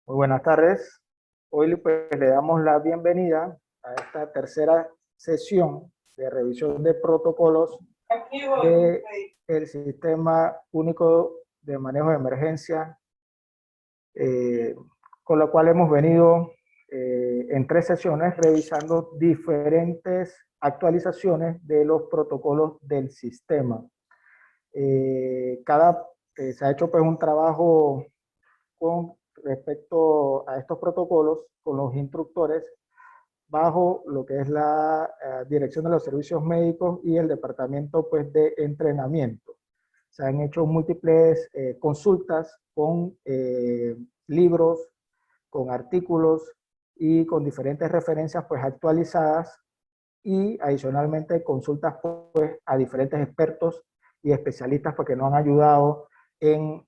Muy buenas tardes. Hoy pues, le damos la bienvenida a esta tercera sesión de revisión de protocolos del Sistema Único de Manejo de Emergencia, eh, con lo cual hemos venido en tres sesiones revisando diferentes actualizaciones de los protocolos del sistema. Se ha hecho pues un trabajo con respecto a estos protocolos con los instructores bajo lo que es la Dirección de los Servicios Médicos y el Departamento pues, de Entrenamiento. Se han hecho múltiples consultas con libros, con artículos y con diferentes referencias pues, actualizadas y adicionalmente consultas pues, a diferentes expertos y especialistas porque nos han ayudado en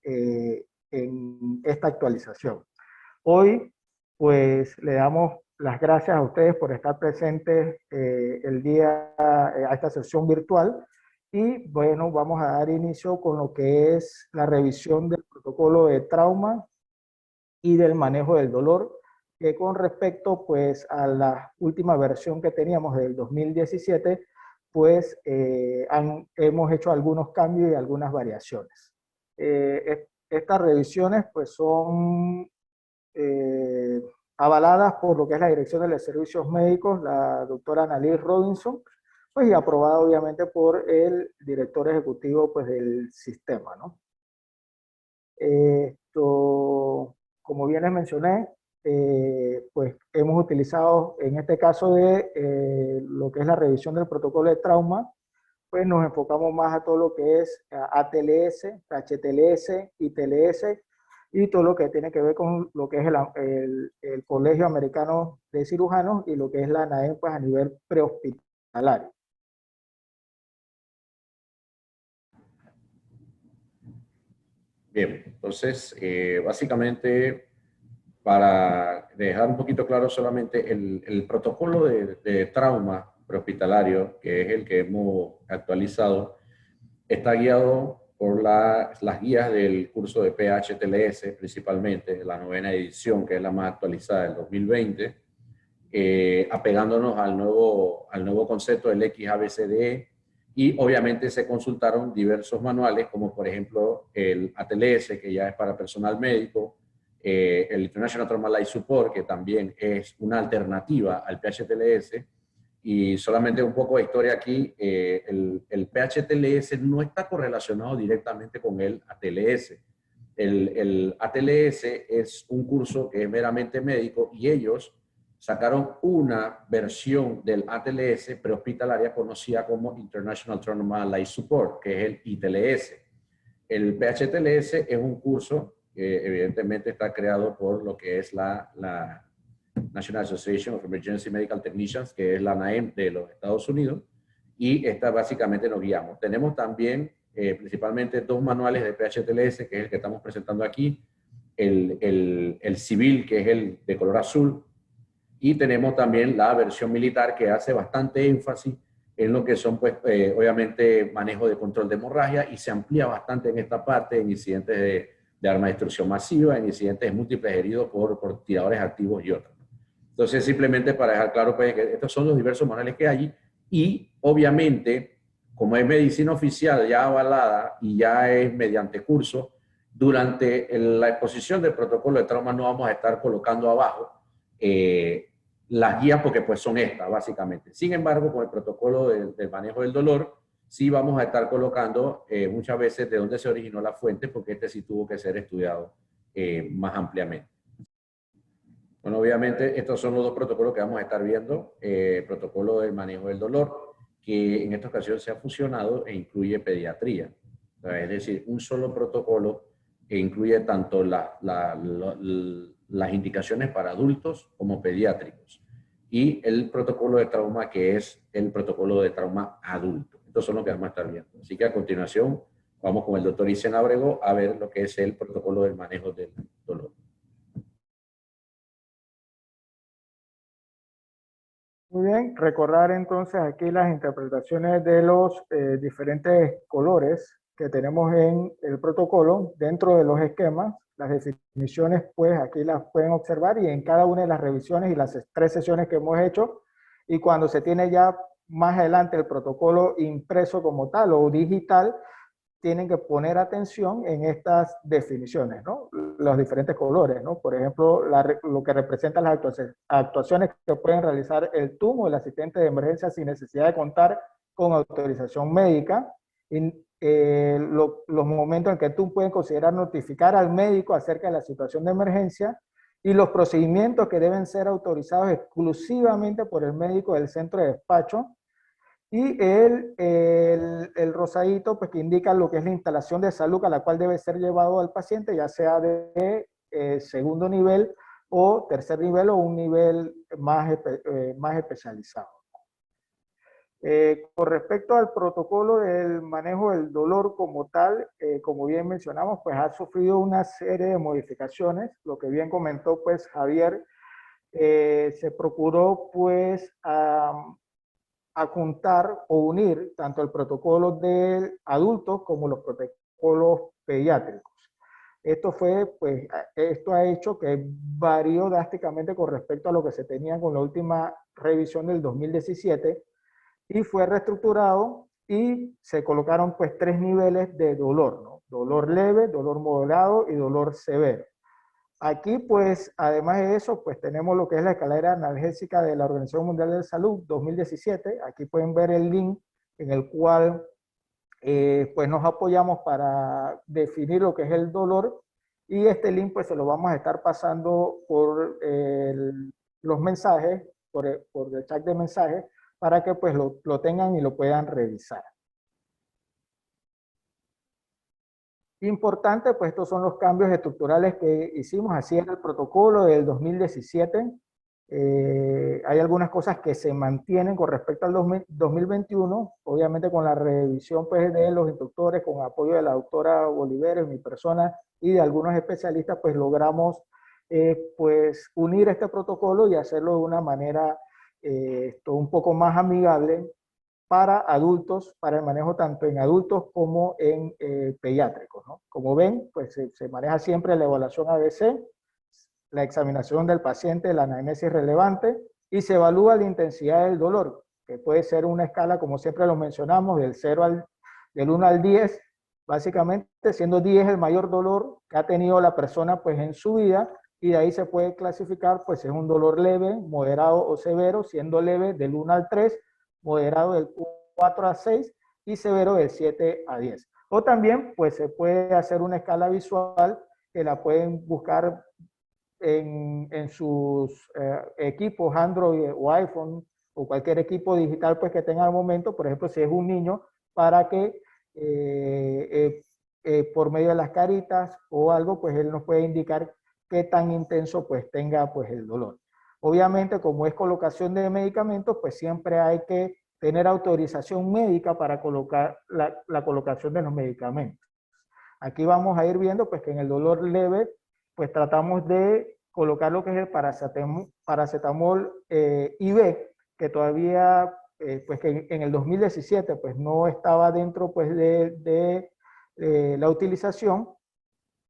esta actualización. Hoy, pues, le damos las gracias a ustedes por estar presentes el día a esta sesión virtual y, bueno, vamos a dar inicio con lo que es la revisión del protocolo de trauma y del manejo del dolor, que con respecto, pues, a la última versión que teníamos del 2017, pues, hemos hecho algunos cambios y algunas variaciones. Estas revisiones, pues, son eh, avaladas por lo que es la Dirección de los Servicios Médicos, la doctora Annalise Robinson, pues y aprobada obviamente por el director ejecutivo pues, del sistema, ¿no? Como bien les mencioné, pues hemos utilizado en este caso de lo que es la revisión del protocolo de trauma, pues nos enfocamos más a todo lo que es ATLS, HTLS, ITLS y todo lo que tiene que ver con lo que es el Colegio Americano de Cirujanos y lo que es la ANAEM pues, a nivel prehospitalario. Bien, entonces, básicamente, para dejar un poquito claro solamente el protocolo de trauma prehospitalario, que es el que hemos actualizado, está guiado por las guías del curso de PHTLS, principalmente, la 9ª edición, que es la más actualizada del 2020, apegándonos al nuevo concepto del XABCDE, y obviamente se consultaron diversos manuales, como por ejemplo el ATLS, que ya es para personal médico, el International Trauma Life Support, que también es una alternativa al PHTLS, y solamente un poco de historia aquí, el PHTLS no está correlacionado directamente con el ATLS. El ATLS es un curso que es meramente médico y ellos sacaron una versión del ATLS prehospitalaria conocida como International Trauma Life Support, que es el ITLS. El PHTLS es un curso que evidentemente está creado por lo que es la National Association of Emergency Medical Technicians, que es la NAEM de los Estados Unidos, y esta básicamente nos guiamos. Tenemos también principalmente dos manuales de PHTLS, que es el que estamos presentando aquí, el civil, que es el de color azul, y tenemos también la versión militar, que hace bastante énfasis en lo que son, pues, obviamente, manejo de control de hemorragia, y se amplía bastante en esta parte en incidentes de arma de destrucción masiva, en incidentes múltiples heridos por tiradores activos y otros. Entonces, simplemente para dejar claro pues, que estos son los diversos manuales que hay, y obviamente, como es medicina oficial ya avalada y ya es mediante curso, durante la exposición del protocolo de trauma no vamos a estar colocando abajo las guías, porque pues son estas básicamente. Sin embargo, con el protocolo del manejo del dolor, sí vamos a estar colocando muchas veces de dónde se originó la fuente, porque este sí tuvo que ser estudiado más ampliamente. Bueno, obviamente estos son los dos protocolos que vamos a estar viendo. Protocolo del manejo del dolor, que en esta ocasión se ha fusionado e incluye pediatría. Es decir, un solo protocolo que incluye tanto las indicaciones para adultos como pediátricos. Y el protocolo de trauma, que es el protocolo de trauma adulto. Estos son los que vamos a estar viendo. Así que a continuación vamos con el doctor Isen Abrego a ver lo que es el protocolo del manejo del dolor. Muy bien, recordar entonces aquí las interpretaciones de los diferentes colores que tenemos en el protocolo, dentro de los esquemas, las definiciones, pues aquí las pueden observar y en cada una de las revisiones y las 3 sesiones que hemos hecho, y cuando se tiene ya más adelante el protocolo impreso como tal o digital, tienen que poner atención en estas definiciones, ¿no? Los diferentes colores, ¿no? Por ejemplo, lo que representan las actuaciones que pueden realizar el TUM o el asistente de emergencia sin necesidad de contar con autorización médica. Y, los momentos en que TUM pueden considerar notificar al médico acerca de la situación de emergencia y los procedimientos que deben ser autorizados exclusivamente por el médico del centro de despacho. Y el rosadito, pues que indica lo que es la instalación de salud a la cual debe ser llevado al paciente, ya sea de segundo nivel o tercer nivel o un nivel más especializado. Con respecto al protocolo del manejo del dolor como tal, como bien mencionamos, pues ha sufrido una serie de modificaciones. Lo que bien comentó pues Javier, se procuró pues a juntar o unir tanto el protocolo de adultos como los protocolos pediátricos. Esto ha hecho que varió drásticamente con respecto a lo que se tenía con la última revisión del 2017 y fue reestructurado y se colocaron pues 3 niveles de dolor, ¿no? Dolor leve, dolor moderado y dolor severo. Aquí, pues, además de eso, pues tenemos lo que es la escalera analgésica de la Organización Mundial de la Salud 2017. Aquí pueden ver el link en el cual, pues, nos apoyamos para definir lo que es el dolor. Y este link, pues, se lo vamos a estar pasando por los mensajes, por el chat de mensajes, para que, pues, lo tengan y lo puedan revisar. Importante, pues estos son los cambios estructurales que hicimos, así en el protocolo del 2017. Hay algunas cosas que se mantienen con respecto al 2021, obviamente con la revisión pues, de los instructores, con apoyo de la doctora Oliveros, mi persona, y de algunos especialistas, pues logramos pues unir este protocolo y hacerlo de una manera un poco más amigable para adultos, para el manejo tanto en adultos como en pediátricos, ¿no? Como ven, pues se maneja siempre la evaluación ABC, la examinación del paciente, la anamnesis relevante, y se evalúa la intensidad del dolor, que puede ser una escala, como siempre lo mencionamos, del 1 al 10, básicamente siendo 10 el mayor dolor que ha tenido la persona pues, en su vida, y de ahí se puede clasificar, pues es un dolor leve, moderado o severo, siendo leve del 1 al 3, moderado del 4 a 6 y severo del 7 a 10. O también, pues se puede hacer una escala visual que la pueden buscar en sus equipos Android o iPhone o cualquier equipo digital pues que tenga al momento, por ejemplo, si es un niño, para que por medio de las caritas o algo, pues él nos puede indicar qué tan intenso pues tenga pues el dolor. Obviamente, como es colocación de medicamentos, pues siempre hay que tener autorización médica para colocar la colocación de los medicamentos. Aquí vamos a ir viendo pues que en el dolor leve, pues tratamos de colocar lo que es el paracetamol IV, que todavía, pues que en el 2017 pues no estaba dentro pues de la utilización,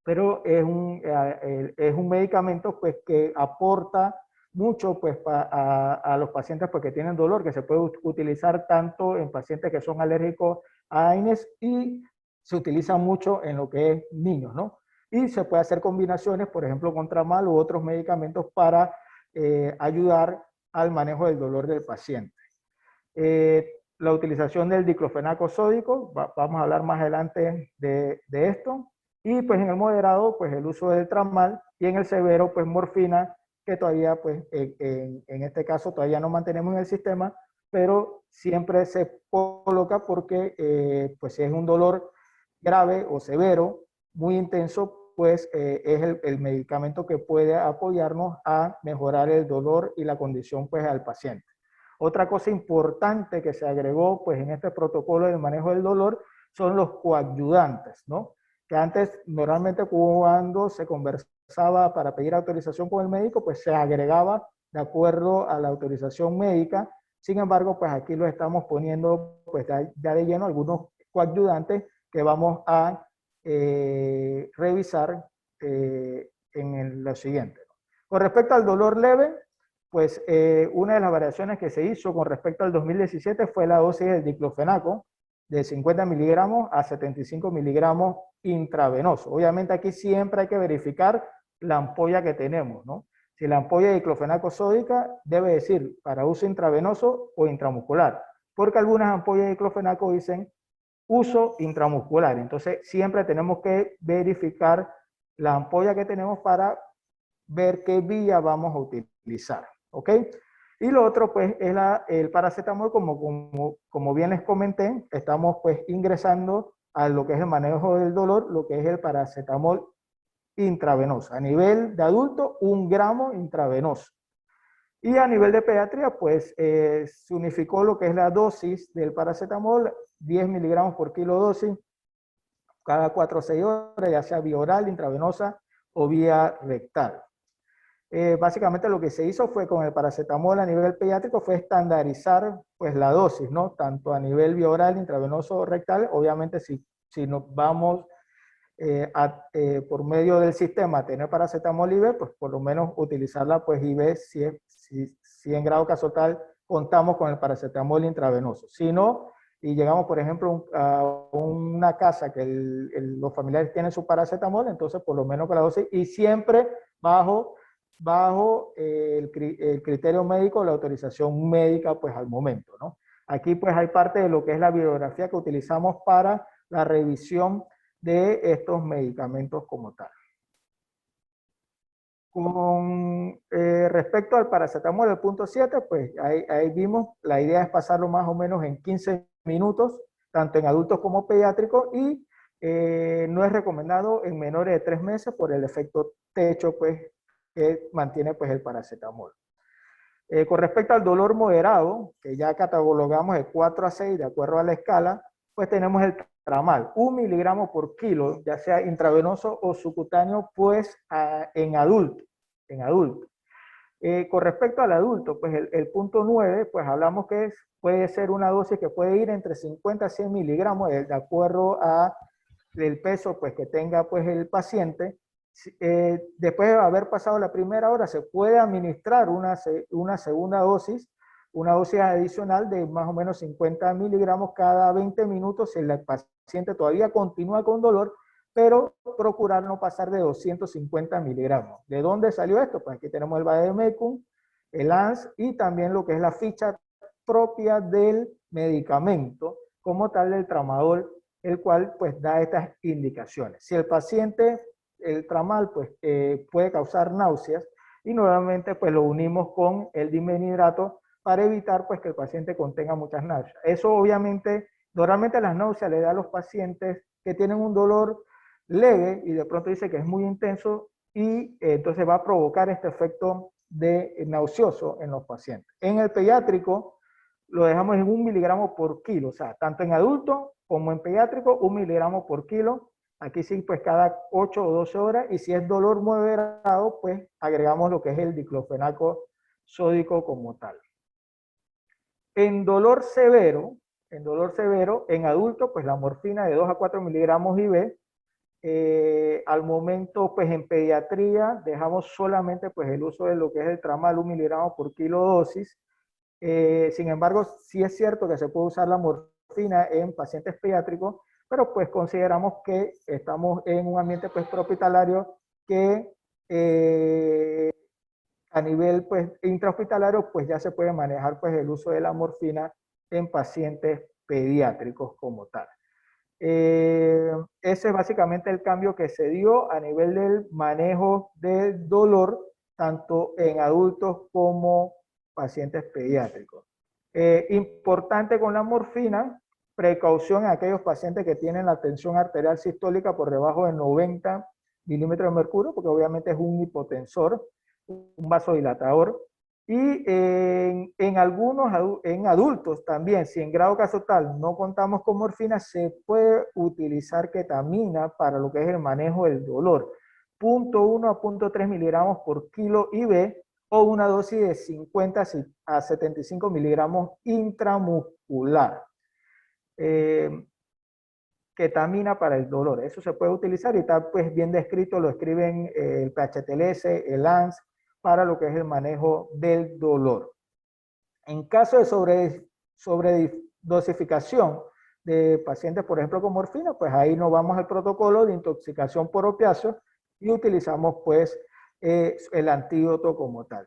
pero es un medicamento pues que aporta mucho pues a los pacientes porque tienen dolor, que se puede utilizar tanto en pacientes que son alérgicos a AINES y se utiliza mucho en lo que es niños, ¿no? Y se puede hacer combinaciones, por ejemplo, con tramal u otros medicamentos para ayudar al manejo del dolor del paciente. La utilización del diclofenaco sódico, vamos a hablar más adelante de esto. Y pues en el moderado, pues el uso del tramal, y en el severo, pues morfina, que todavía, pues en este caso todavía no mantenemos en el sistema, pero siempre se coloca porque pues si es un dolor grave o severo, muy intenso, pues es el medicamento que puede apoyarnos a mejorar el dolor y la condición pues al paciente. Otra cosa importante que se agregó pues en este protocolo de manejo del dolor son los coadyuvantes, ¿no? Que antes normalmente cuando se conversaba para pedir autorización con el médico, pues se agregaba de acuerdo a la autorización médica. Sin embargo, pues aquí lo estamos poniendo pues ya de lleno algunos coadyuvantes que vamos a revisar lo siguiente. Con respecto al dolor leve, pues una de las variaciones que se hizo con respecto al 2017 fue la dosis del diclofenaco de 50 miligramos a 75 miligramos intravenoso. Obviamente aquí siempre hay que verificar la ampolla que tenemos, ¿no? Si la ampolla de diclofenaco sódica debe decir para uso intravenoso o intramuscular, porque algunas ampollas de diclofenaco dicen uso intramuscular. Entonces siempre tenemos que verificar la ampolla que tenemos para ver qué vía vamos a utilizar, ¿ok? Y lo otro, pues, es el paracetamol, como bien les comenté, estamos, pues, ingresando a lo que es el manejo del dolor, lo que es el paracetamol intravenoso. A nivel de adulto, 1 gramo intravenoso. Y a nivel de pediatría, pues, se unificó lo que es la dosis del paracetamol, 10 miligramos por kilo dosis, cada 4 o 6 horas, ya sea vía oral, intravenosa o vía rectal. Básicamente lo que se hizo fue con el paracetamol a nivel pediátrico fue estandarizar pues la dosis, ¿no? Tanto a nivel vía oral, intravenoso o rectal. Obviamente si nos vamos por medio del sistema a tener paracetamol IV, pues por lo menos utilizarla pues IV si en grado caso tal contamos con el paracetamol intravenoso. Si no, y llegamos por ejemplo a una casa que los familiares tienen su paracetamol, entonces por lo menos con la dosis y siempre bajo el criterio médico, la autorización médica, pues al momento, ¿no? Aquí pues hay parte de lo que es la bibliografía que utilizamos para la revisión de estos medicamentos como tal. Con respecto al paracetamol, el punto 7, pues ahí vimos, la idea es pasarlo más o menos en 15 minutos, tanto en adultos como pediátricos, y no es recomendado en menores de 3 meses por el efecto techo, pues, que mantiene pues el paracetamol. Con respecto al dolor moderado, que ya catalogamos de 4 a 6 de acuerdo a la escala, pues tenemos el tramal, 1 miligramo por kilo, ya sea intravenoso o subcutáneo, pues en adulto. Con respecto al adulto, pues el punto 9, pues hablamos que puede ser una dosis que puede ir entre 50 a 100 miligramos, de acuerdo a el peso pues, que tenga pues, el paciente. Después de haber pasado la primera hora, se puede administrar una segunda dosis, una dosis adicional de más o menos 50 miligramos cada 20 minutos si el paciente todavía continúa con dolor, pero procurar no pasar de 250 miligramos. ¿De dónde salió esto? Pues aquí tenemos el vademecum, el ANS y también lo que es la ficha propia del medicamento, como tal del tramadol, el cual pues da estas indicaciones. Si el paciente, el tramal, pues puede causar náuseas y nuevamente pues lo unimos con el dimenhidrato para evitar pues que el paciente contenga muchas náuseas. Eso obviamente, normalmente las náuseas le da a los pacientes que tienen un dolor leve y de pronto dice que es muy intenso y entonces va a provocar este efecto de nauseoso en los pacientes. En el pediátrico lo dejamos en 1 miligramo por kilo, o sea, tanto en adulto como en pediátrico, 1 miligramo por kilo. Aquí sí, pues cada 8 o 12 horas, y si es dolor moderado, pues agregamos lo que es el diclofenaco sódico como tal. En dolor severo, en adulto, pues la morfina de 2 a 4 miligramos IV. Al momento, pues en pediatría, dejamos solamente pues el uso de lo que es el tramal, 1 miligramo por kilo dosis. Sin embargo, sí es cierto que se puede usar la morfina en pacientes pediátricos, pero pues consideramos que estamos en un ambiente pues prehospitalario que a nivel pues intrahospitalario pues ya se puede manejar pues el uso de la morfina en pacientes pediátricos como tal. Ese es básicamente el cambio que se dio a nivel del manejo del dolor, tanto en adultos como pacientes pediátricos. Importante con la morfina, precaución en aquellos pacientes que tienen la tensión arterial sistólica por debajo de 90 milímetros de mercurio, porque obviamente es un hipotensor, un vasodilatador. Y en adultos también, si en grado caso tal no contamos con morfina, se puede utilizar ketamina para lo que es el manejo del dolor. 0.1 a 0.3 miligramos por kilo IV o una dosis de 50 a 75 miligramos intramuscular. ketamina para el dolor. Eso se puede utilizar y está pues bien descrito, lo escriben el PHTLS, el ANS, para lo que es el manejo del dolor. En caso de sobredosificación de pacientes, por ejemplo, con morfina, pues ahí nos vamos al protocolo de intoxicación por opiáceos y utilizamos pues el antídoto como tal.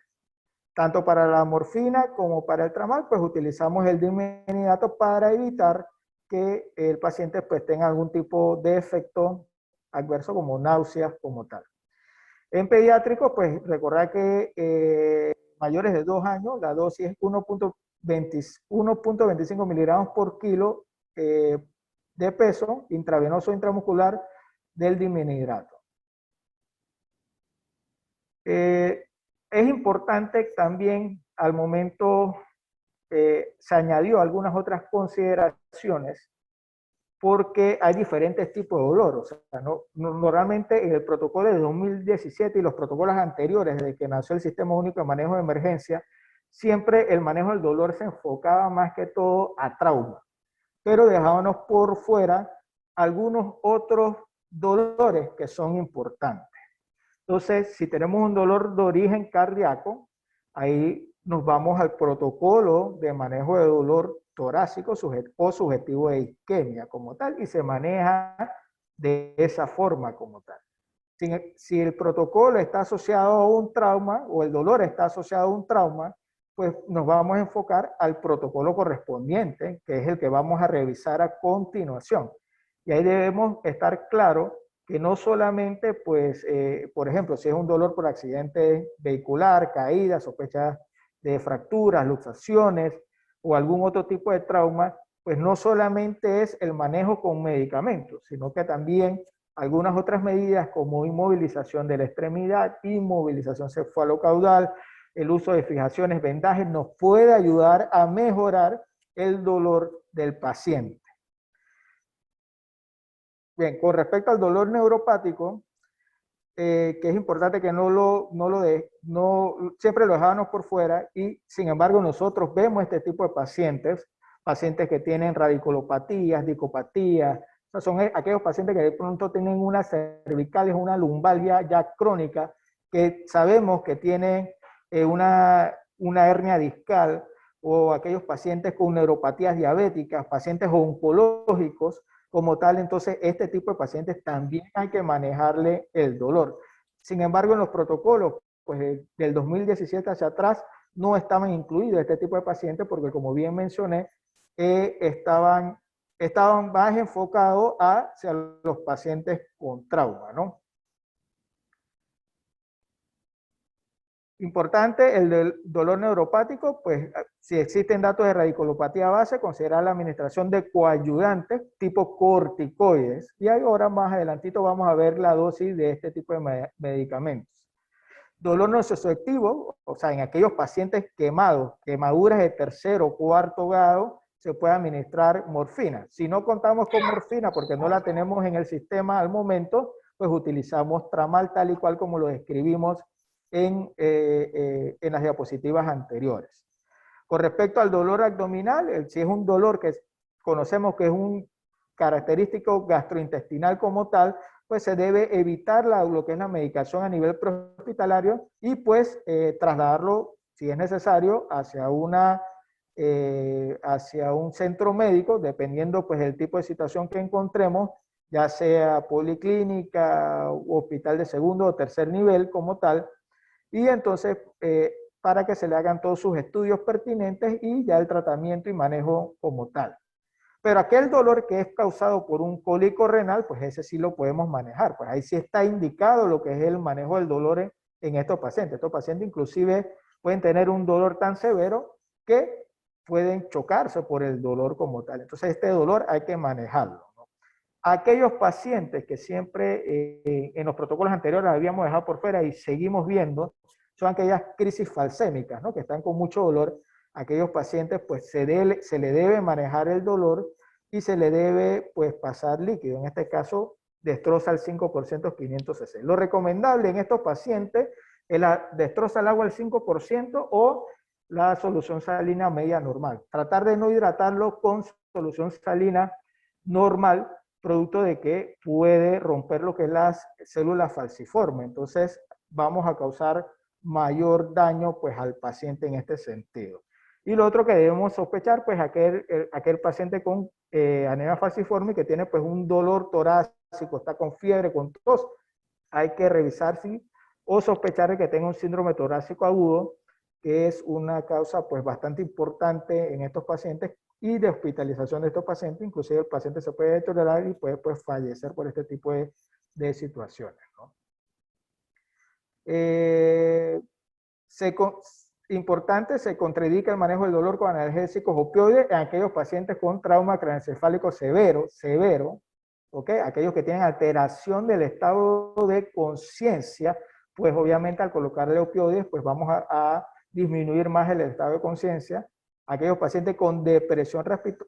Tanto para la morfina como para el tramal, pues utilizamos el dimenidato para evitar que el paciente pues tenga algún tipo de efecto adverso como náuseas como tal. En pediátricos, pues recordar que mayores de 2 años, la dosis es 1.25 miligramos por kilo de peso intravenoso intramuscular del dimenidrato. Es importante también al momento se añadió algunas otras consideraciones porque hay diferentes tipos de dolor. O sea, normalmente en el protocolo de 2017 y los protocolos anteriores desde que nació el Sistema Único de Manejo de Emergencia, siempre el manejo del dolor se enfocaba más que todo a trauma, pero dejábamos por fuera algunos otros dolores que son importantes. Entonces, si tenemos un dolor de origen cardíaco, ahí nos vamos al protocolo de manejo de dolor torácico o subjetivo de isquemia como tal, y se maneja de esa forma como tal. Si el protocolo está asociado a un trauma o el dolor está asociado a un trauma, pues nos vamos a enfocar al protocolo correspondiente, que es el que vamos a revisar a continuación. Y ahí debemos estar claros que no solamente, pues, por ejemplo, si es un dolor por accidente vehicular, caída, sospecha de fracturas, luxaciones o algún otro tipo de trauma, pues no solamente es el manejo con medicamentos, sino que también algunas otras medidas como inmovilización de la extremidad, inmovilización cefalocaudal, el uso de fijaciones, vendajes, nos puede ayudar a mejorar el dolor del paciente. Bien, con respecto al dolor neuropático, que es importante que siempre lo dejábamos por fuera, y sin embargo nosotros vemos este tipo de pacientes que tienen radiculopatías, dicopatías, o sea, son aquellos pacientes que de pronto tienen una cervical, una lumbalgia ya crónica, que sabemos que tienen una hernia discal, o aquellos pacientes con neuropatías diabéticas, pacientes oncológicos, como tal, entonces este tipo de pacientes también hay que manejarle el dolor. Sin embargo, en los protocolos, pues del 2017 hacia atrás, no estaban incluidos este tipo de pacientes porque, como bien mencioné, estaban más enfocados hacia los pacientes con trauma, ¿no? Importante, el del dolor neuropático, pues si existen datos de radiculopatía base, considerar la administración de coayudantes tipo corticoides. Y ahora más adelantito vamos a ver la dosis de este tipo de medicamentos. Dolor nociceptivo, o sea, en aquellos pacientes quemados, quemaduras de tercero o cuarto grado, se puede administrar morfina. Si no contamos con morfina porque no la tenemos en el sistema al momento, pues utilizamos tramal tal y cual como lo describimos en las diapositivas anteriores. Con respecto al dolor abdominal, si es un dolor que conocemos que es un característico gastrointestinal como tal, pues se debe evitar lo que es la medicación a nivel prehospitalario y pues trasladarlo, si es necesario, hacia un centro médico, dependiendo pues del tipo de situación que encontremos, ya sea policlínica, hospital de segundo o tercer nivel como tal, y entonces para que se le hagan todos sus estudios pertinentes y ya el tratamiento y manejo como tal. Pero aquel dolor que es causado por un cólico renal, pues ese sí lo podemos manejar, pues ahí sí está indicado lo que es el manejo del dolor en estos pacientes. Estos pacientes inclusive pueden tener un dolor tan severo que pueden chocarse por el dolor como tal. Entonces este dolor hay que manejarlo, ¿no? Aquellos pacientes que siempre en los protocolos anteriores habíamos dejado por fuera y seguimos viendo, son aquellas crisis falsémicas, ¿no? Que están con mucho dolor. Aquellos pacientes pues se le debe manejar el dolor y se le debe pues pasar líquido. En este caso, destroza al 5% 500 cc. Lo recomendable en estos pacientes es destroza el agua al 5% o la solución salina media normal. Tratar de no hidratarlo con solución salina normal producto de que puede romper lo que es las células falciformes. Entonces, vamos a causar mayor daño pues al paciente en este sentido. Y lo otro que debemos sospechar, pues aquel paciente con anemia falciforme que tiene pues un dolor torácico, está con fiebre, con tos, hay que revisar si o sospechar de que tenga un síndrome torácico agudo, que es una causa pues bastante importante en estos pacientes y de hospitalización de estos pacientes. Inclusive el paciente se puede deteriorar y puede pues fallecer por este tipo de situaciones, ¿no? Se, importante, se contraindica el manejo del dolor con analgésicos opioides en aquellos pacientes con trauma craneoencefálico severo, ¿ok? Aquellos que tienen alteración del estado de conciencia, pues obviamente al colocarle opioides, pues vamos a disminuir más el estado de conciencia. Aquellos pacientes con depresión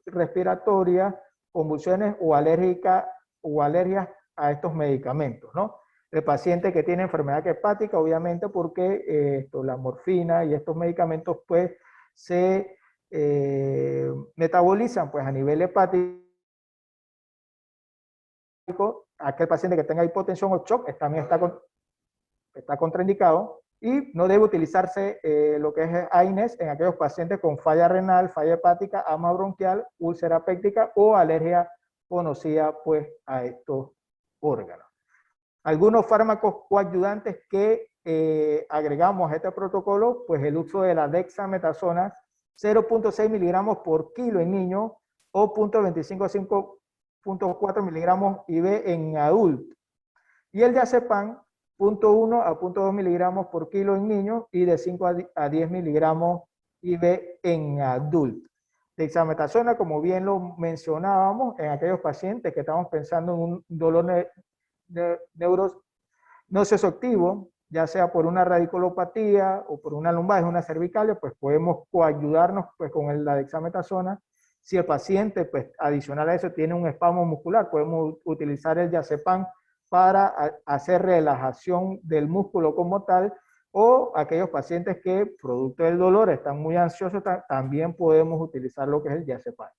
respiratoria, convulsiones o alergias a estos medicamentos, ¿no? El paciente que tiene enfermedad hepática, obviamente porque la morfina y estos medicamentos pues se metabolizan pues a nivel hepático. Aquel paciente que tenga hipotensión o shock también está contraindicado y no debe utilizarse lo que es AINES en aquellos pacientes con falla renal, falla hepática, asma bronquial, úlcera péptica o alergia conocida pues a estos órganos. Algunos fármacos coayudantes que agregamos a este protocolo, pues el uso de la dexametasona, 0.6 miligramos por kilo en niños o 0.25 a 5.4 miligramos IV en adultos. Y el diazepam, 0.1 a 0.2 miligramos por kilo en niños y de 5 a 10 miligramos IV en adultos. Dexametasona, como bien lo mencionábamos, en aquellos pacientes que estamos pensando en un dolor nociceptivo, ya sea por una radiculopatía o por una lumbalgia, una cervicalia, pues podemos coayudarnos pues, con la dexametasona. Si el paciente, pues adicional a eso, tiene un espasmo muscular, podemos utilizar el diazepam para hacer relajación del músculo como tal, o aquellos pacientes que, producto del dolor, están muy ansiosos, también podemos utilizar lo que es el diazepam.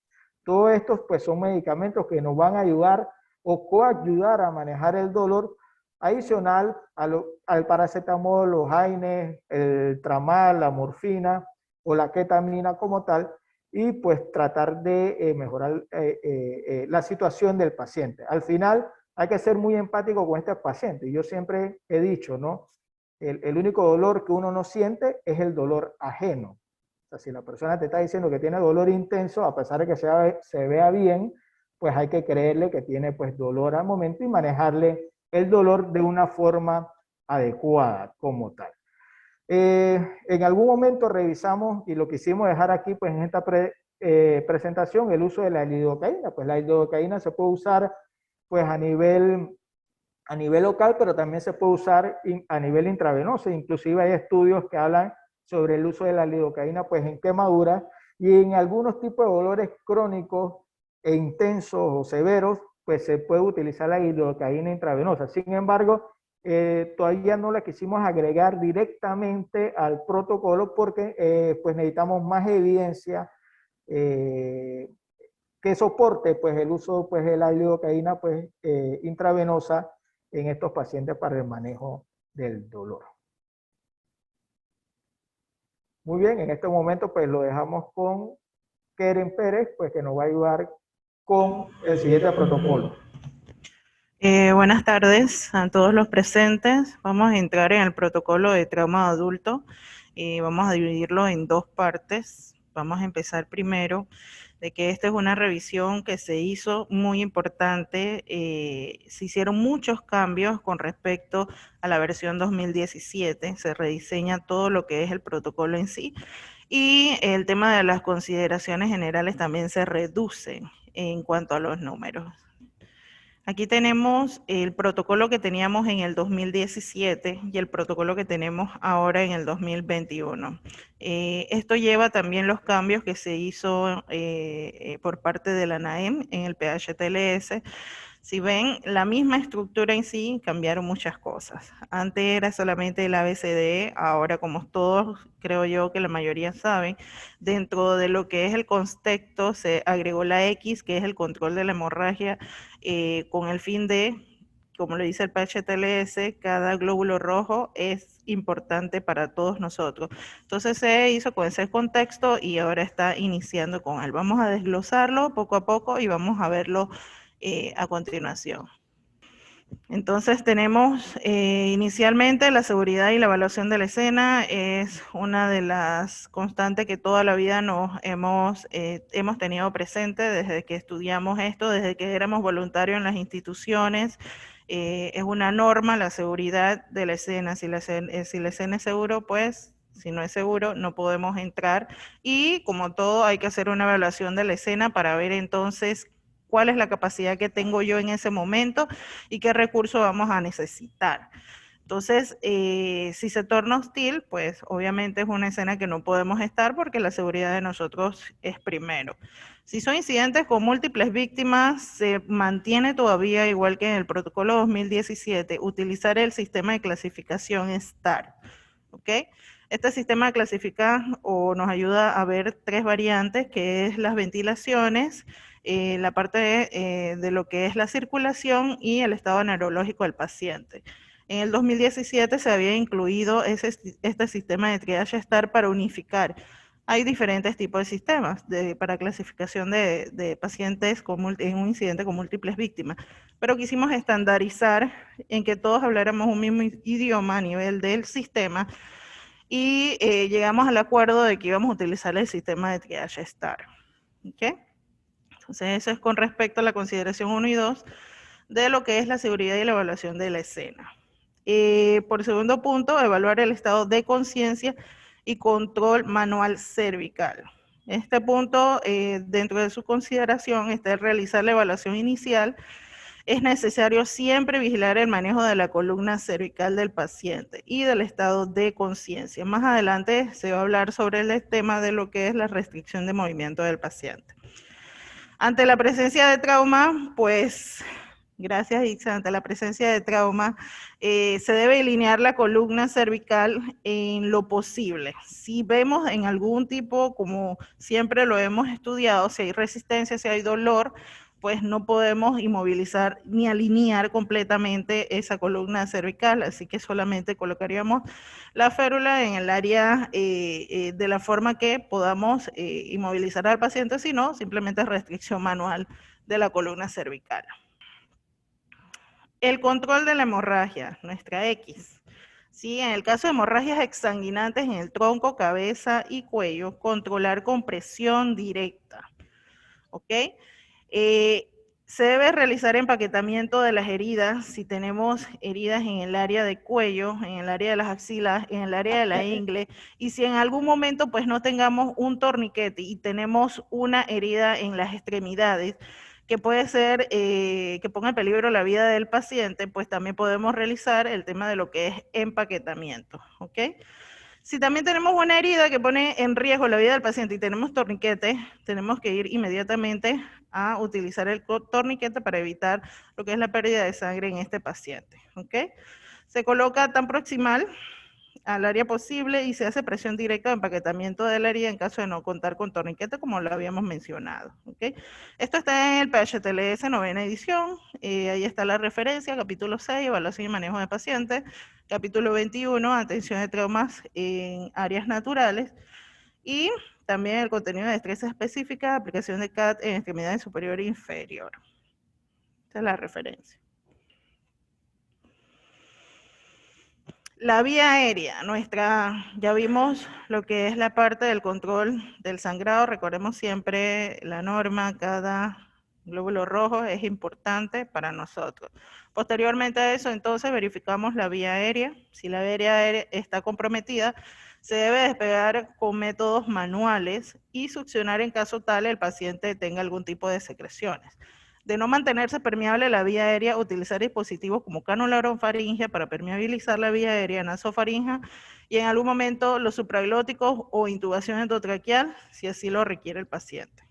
Todos estos, pues, son medicamentos que nos van a ayudar o coayudar a manejar el dolor adicional al paracetamol, los AINES, el tramal, la morfina o la ketamina como tal, y pues tratar de mejorar la situación del paciente. Al final hay que ser muy empático con este paciente. Yo siempre he dicho, ¿no? El único dolor que uno no siente es el dolor ajeno. O sea, si la persona te está diciendo que tiene dolor intenso, a pesar de que se vea bien, pues hay que creerle que tiene pues dolor al momento y manejarle el dolor de una forma adecuada como tal. En algún momento revisamos y lo quisimos dejar aquí pues en esta presentación el uso de la lidocaína. Pues la lidocaína se puede usar pues a nivel local, pero también se puede usar a nivel intravenoso. Inclusive hay estudios que hablan sobre el uso de la lidocaína pues en quemaduras y en algunos tipos de dolores crónicos e intensos o severos, pues se puede utilizar la lidocaína intravenosa. Sin embargo, todavía no la quisimos agregar directamente al protocolo porque pues necesitamos más evidencia que soporte pues el uso pues de la lidocaína pues intravenosa en estos pacientes para el manejo del dolor. Muy bien, en este momento pues lo dejamos con Keren Pérez, pues que nos va a ayudar con el siguiente protocolo. Buenas tardes a todos los presentes. Vamos a entrar en el protocolo de trauma adulto y vamos a dividirlo en dos partes. Vamos a empezar primero de que esta es una revisión que se hizo muy importante. Se hicieron muchos cambios con respecto a la versión 2017. Se rediseña todo lo que es el protocolo en sí. Y el tema de las consideraciones generales también se reduce en cuanto a los números. Aquí tenemos el protocolo que teníamos en el 2017 y el protocolo que tenemos ahora en el 2021. Esto lleva también los cambios que se hizo por parte de la NAEM en el PHTLS, Si ven, la misma estructura en sí cambiaron muchas cosas. Antes era solamente el ABCDE, ahora como todos, creo yo que la mayoría saben, dentro de lo que es el contexto se agregó la X, que es el control de la hemorragia, con el fin de, como le dice el PHTLS, cada glóbulo rojo es importante para todos nosotros. Entonces se hizo con ese contexto y ahora está iniciando con él. Vamos a desglosarlo poco a poco y vamos a verlo a continuación. Entonces tenemos inicialmente la seguridad y la evaluación de la escena es una de las constantes que toda la vida nos hemos tenido presente desde que estudiamos esto, desde que éramos voluntarios en las instituciones. Es una norma la seguridad de la escena. Si la escena es seguro, pues si no es seguro no podemos entrar, y como todo hay que hacer una evaluación de la escena para ver entonces cuál es la capacidad que tengo yo en ese momento y qué recursos vamos a necesitar. Entonces, si se torna hostil, pues obviamente es una escena que no podemos estar porque la seguridad de nosotros es primero. Si son incidentes con múltiples víctimas, se mantiene todavía, igual que en el protocolo 2017, utilizar el sistema de clasificación STAR, ¿ok? Este sistema clasifica o nos ayuda a ver 3 variantes, que es las ventilaciones, la parte de lo que es la circulación y el estado neurológico del paciente. En el 2017 se había incluido este sistema de triage STAR para unificar. Hay diferentes tipos de sistemas para clasificación de pacientes en un incidente con múltiples víctimas, pero quisimos estandarizar en que todos habláramos un mismo idioma a nivel del sistema, y llegamos al acuerdo de que íbamos a utilizar el sistema de triage STAR. ¿Okay? Entonces eso es con respecto a la consideración 1 y 2 de lo que es la seguridad y la evaluación de la escena. Por segundo punto, evaluar el estado de conciencia y control manual cervical. Este punto, dentro de su consideración, está el realizar la evaluación inicial. Es necesario siempre vigilar el manejo de la columna cervical del paciente y del estado de conciencia. Más adelante se va a hablar sobre el tema de lo que es la restricción de movimiento del paciente. Ante la presencia de trauma, pues, gracias Ixa, ante la presencia de trauma, se debe alinear la columna cervical en lo posible. Si vemos en algún tipo, como siempre lo hemos estudiado, si hay resistencia, si hay dolor, pues no podemos inmovilizar ni alinear completamente esa columna cervical, así que solamente colocaríamos la férula en el área de la forma que podamos inmovilizar al paciente, si no, simplemente restricción manual de la columna cervical. El control de la hemorragia, nuestra X. Sí, en el caso de hemorragias exsanguinantes en el tronco, cabeza y cuello, controlar con presión directa. ¿Ok? Se debe realizar empaquetamiento de las heridas, si tenemos heridas en el área de cuello, en el área de las axilas, en el área de la ingle, y si en algún momento pues no tengamos un torniquete y tenemos una herida en las extremidades, que puede ser que ponga en peligro la vida del paciente, pues también podemos realizar el tema de lo que es empaquetamiento, ¿ok? Si también tenemos una herida que pone en riesgo la vida del paciente y tenemos torniquete, tenemos que ir inmediatamente a utilizar el torniquete para evitar lo que es la pérdida de sangre en este paciente, ¿ok? Se coloca tan proximal al área posible y se hace presión directa de empaquetamiento de la herida en caso de no contar con torniquete, como lo habíamos mencionado, ¿ok? Esto está en el PHTLS 9ª edición, ahí está la referencia, capítulo 6, evaluación y manejo de pacientes, capítulo 21, atención de traumas en áreas naturales, y también el contenido de destreza específica, aplicación de CAT en extremidades superior e inferior. Esta es la referencia. La vía aérea, ya vimos lo que es la parte del control del sangrado. Recordemos siempre la norma, cada glóbulo rojo es importante para nosotros. Posteriormente a eso, entonces, verificamos la vía aérea. Si la vía aérea está comprometida, se debe despegar con métodos manuales y succionar en caso tal el paciente tenga algún tipo de secreciones. De no mantenerse permeable la vía aérea, utilizar dispositivos como cánula orofaringea para permeabilizar la vía aérea nasofaringea y en algún momento los supraglóticos o intubación endotraqueal, si así lo requiere el paciente.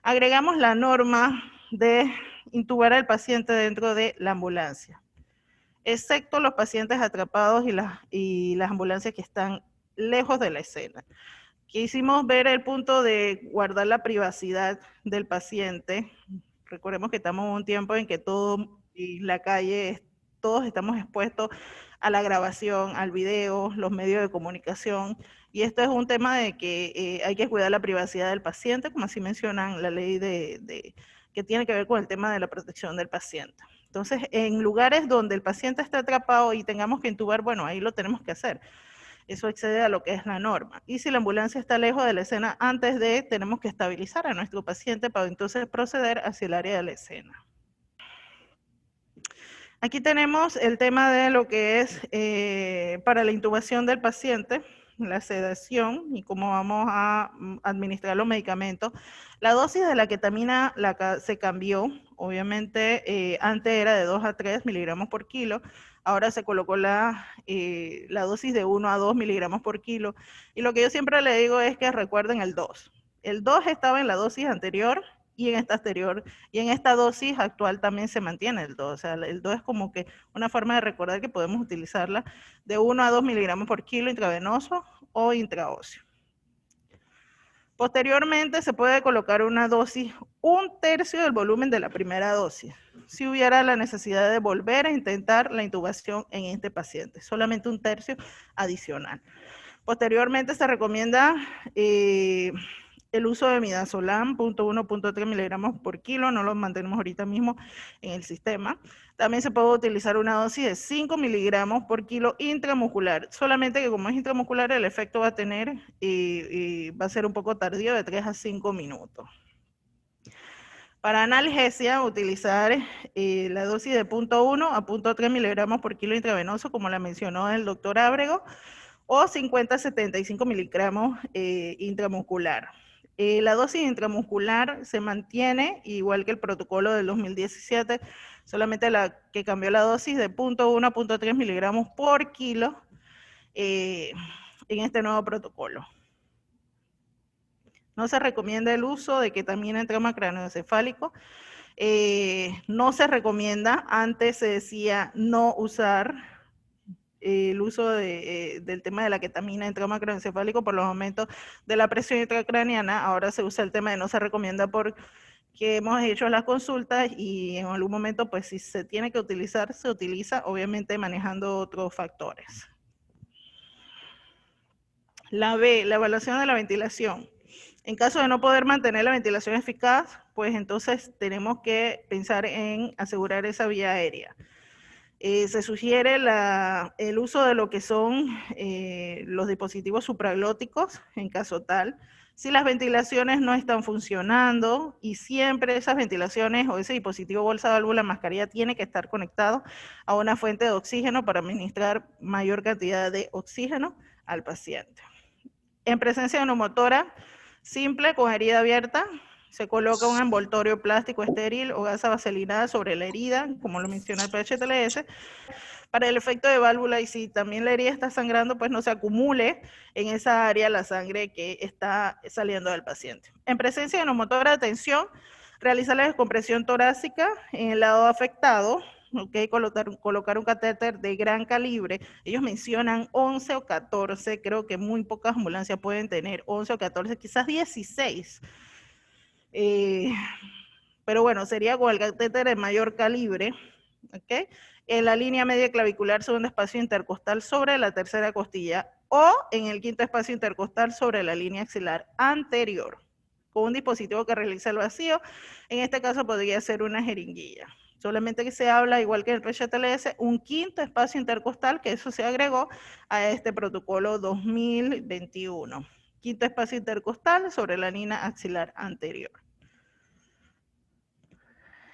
Agregamos la norma de intubar al paciente dentro de la ambulancia, excepto los pacientes atrapados y las ambulancias que están lejos de la escena. Quisimos ver el punto de guardar la privacidad del paciente. Recordemos que estamos en un tiempo en que todo y la calle, todos estamos expuestos a la grabación, al video, los medios de comunicación, y esto es un tema de que hay que cuidar la privacidad del paciente, como así mencionan la ley que tiene que ver con el tema de la protección del paciente. Entonces, en lugares donde el paciente está atrapado y tengamos que intubar, bueno, ahí lo tenemos que hacer. Eso excede a lo que es la norma. Y si la ambulancia está lejos de la escena, tenemos que estabilizar a nuestro paciente para entonces proceder hacia el área de la escena. Aquí tenemos el tema de lo que es para la intubación del paciente, la sedación y cómo vamos a administrar los medicamentos. La dosis de la ketamina se cambió, obviamente antes era de 2 a 3 miligramos por kilo, ahora se colocó la dosis de 1 a 2 miligramos por kilo, y lo que yo siempre le digo es que recuerden el 2. El 2 estaba en la dosis anterior, y en esta dosis actual también se mantiene el 2. O sea, el 2 es como que una forma de recordar que podemos utilizarla de 1 a 2 miligramos por kilo intravenoso o intraóseo. Posteriormente se puede colocar una dosis 1/3 del volumen de la primera dosis, si hubiera la necesidad de volver a intentar la intubación en este paciente, solamente 1/3 adicional. Posteriormente se recomienda el uso de midazolam, 0.1, 0.3 miligramos por kilo, no lo mantenemos ahorita mismo en el sistema. También se puede utilizar una dosis de 5 miligramos por kilo intramuscular, solamente que como es intramuscular el efecto va a tener, va a ser un poco tardío, de 3 a 5 minutos. Para analgesia, utilizar la dosis de 0.1 a 0.3 miligramos por kilo intravenoso, como la mencionó el doctor Ábrego, o 50 a 75 miligramos intramuscular. La dosis intramuscular se mantiene igual que el protocolo del 2017, solamente la que cambió la dosis de 0.1 a 0.3 miligramos por kilo en este nuevo protocolo. No se recomienda el uso de ketamina en trauma craneoencefálico. No se recomienda, antes se decía no usar el uso del tema de la ketamina en trauma craneoencefálico por los aumentos de la presión intracraneana. Ahora se usa el tema de no se recomienda porque hemos hecho las consultas y en algún momento, pues si se tiene que utilizar, se utiliza, obviamente manejando otros factores. La B, la evaluación de la ventilación. En caso de no poder mantener la ventilación eficaz, pues entonces tenemos que pensar en asegurar esa vía aérea. Se sugiere el uso de lo que son los dispositivos supraglóticos en caso tal. Si las ventilaciones no están funcionando, y siempre esas ventilaciones o ese dispositivo bolsa, válvula, mascarilla tiene que estar conectado a una fuente de oxígeno para administrar mayor cantidad de oxígeno al paciente. En presencia de neumotora simple con herida abierta, se coloca un envoltorio plástico estéril o gasa vaselinada sobre la herida, como lo menciona el PHTLS, para el efecto de válvula, y si también la herida está sangrando, pues no se acumule en esa área la sangre que está saliendo del paciente. En presencia de neumotora de tensión, realizar la descompresión torácica en el lado afectado, okay, colocar un catéter de gran calibre. Ellos mencionan 11 o 14, creo que muy pocas ambulancias pueden tener 11 o 14, quizás 16. Pero bueno, sería con el catéter de mayor calibre, ¿ok? En la línea media clavicular, segundo espacio intercostal sobre la tercera costilla, o en el quinto espacio intercostal sobre la línea axilar anterior, con un dispositivo que realiza el vacío. En este caso podría ser una jeringuilla. Solamente que se habla, igual que el PHTLS, un quinto espacio intercostal, que eso se agregó a este protocolo 2021. Quinto espacio intercostal sobre la línea axilar anterior.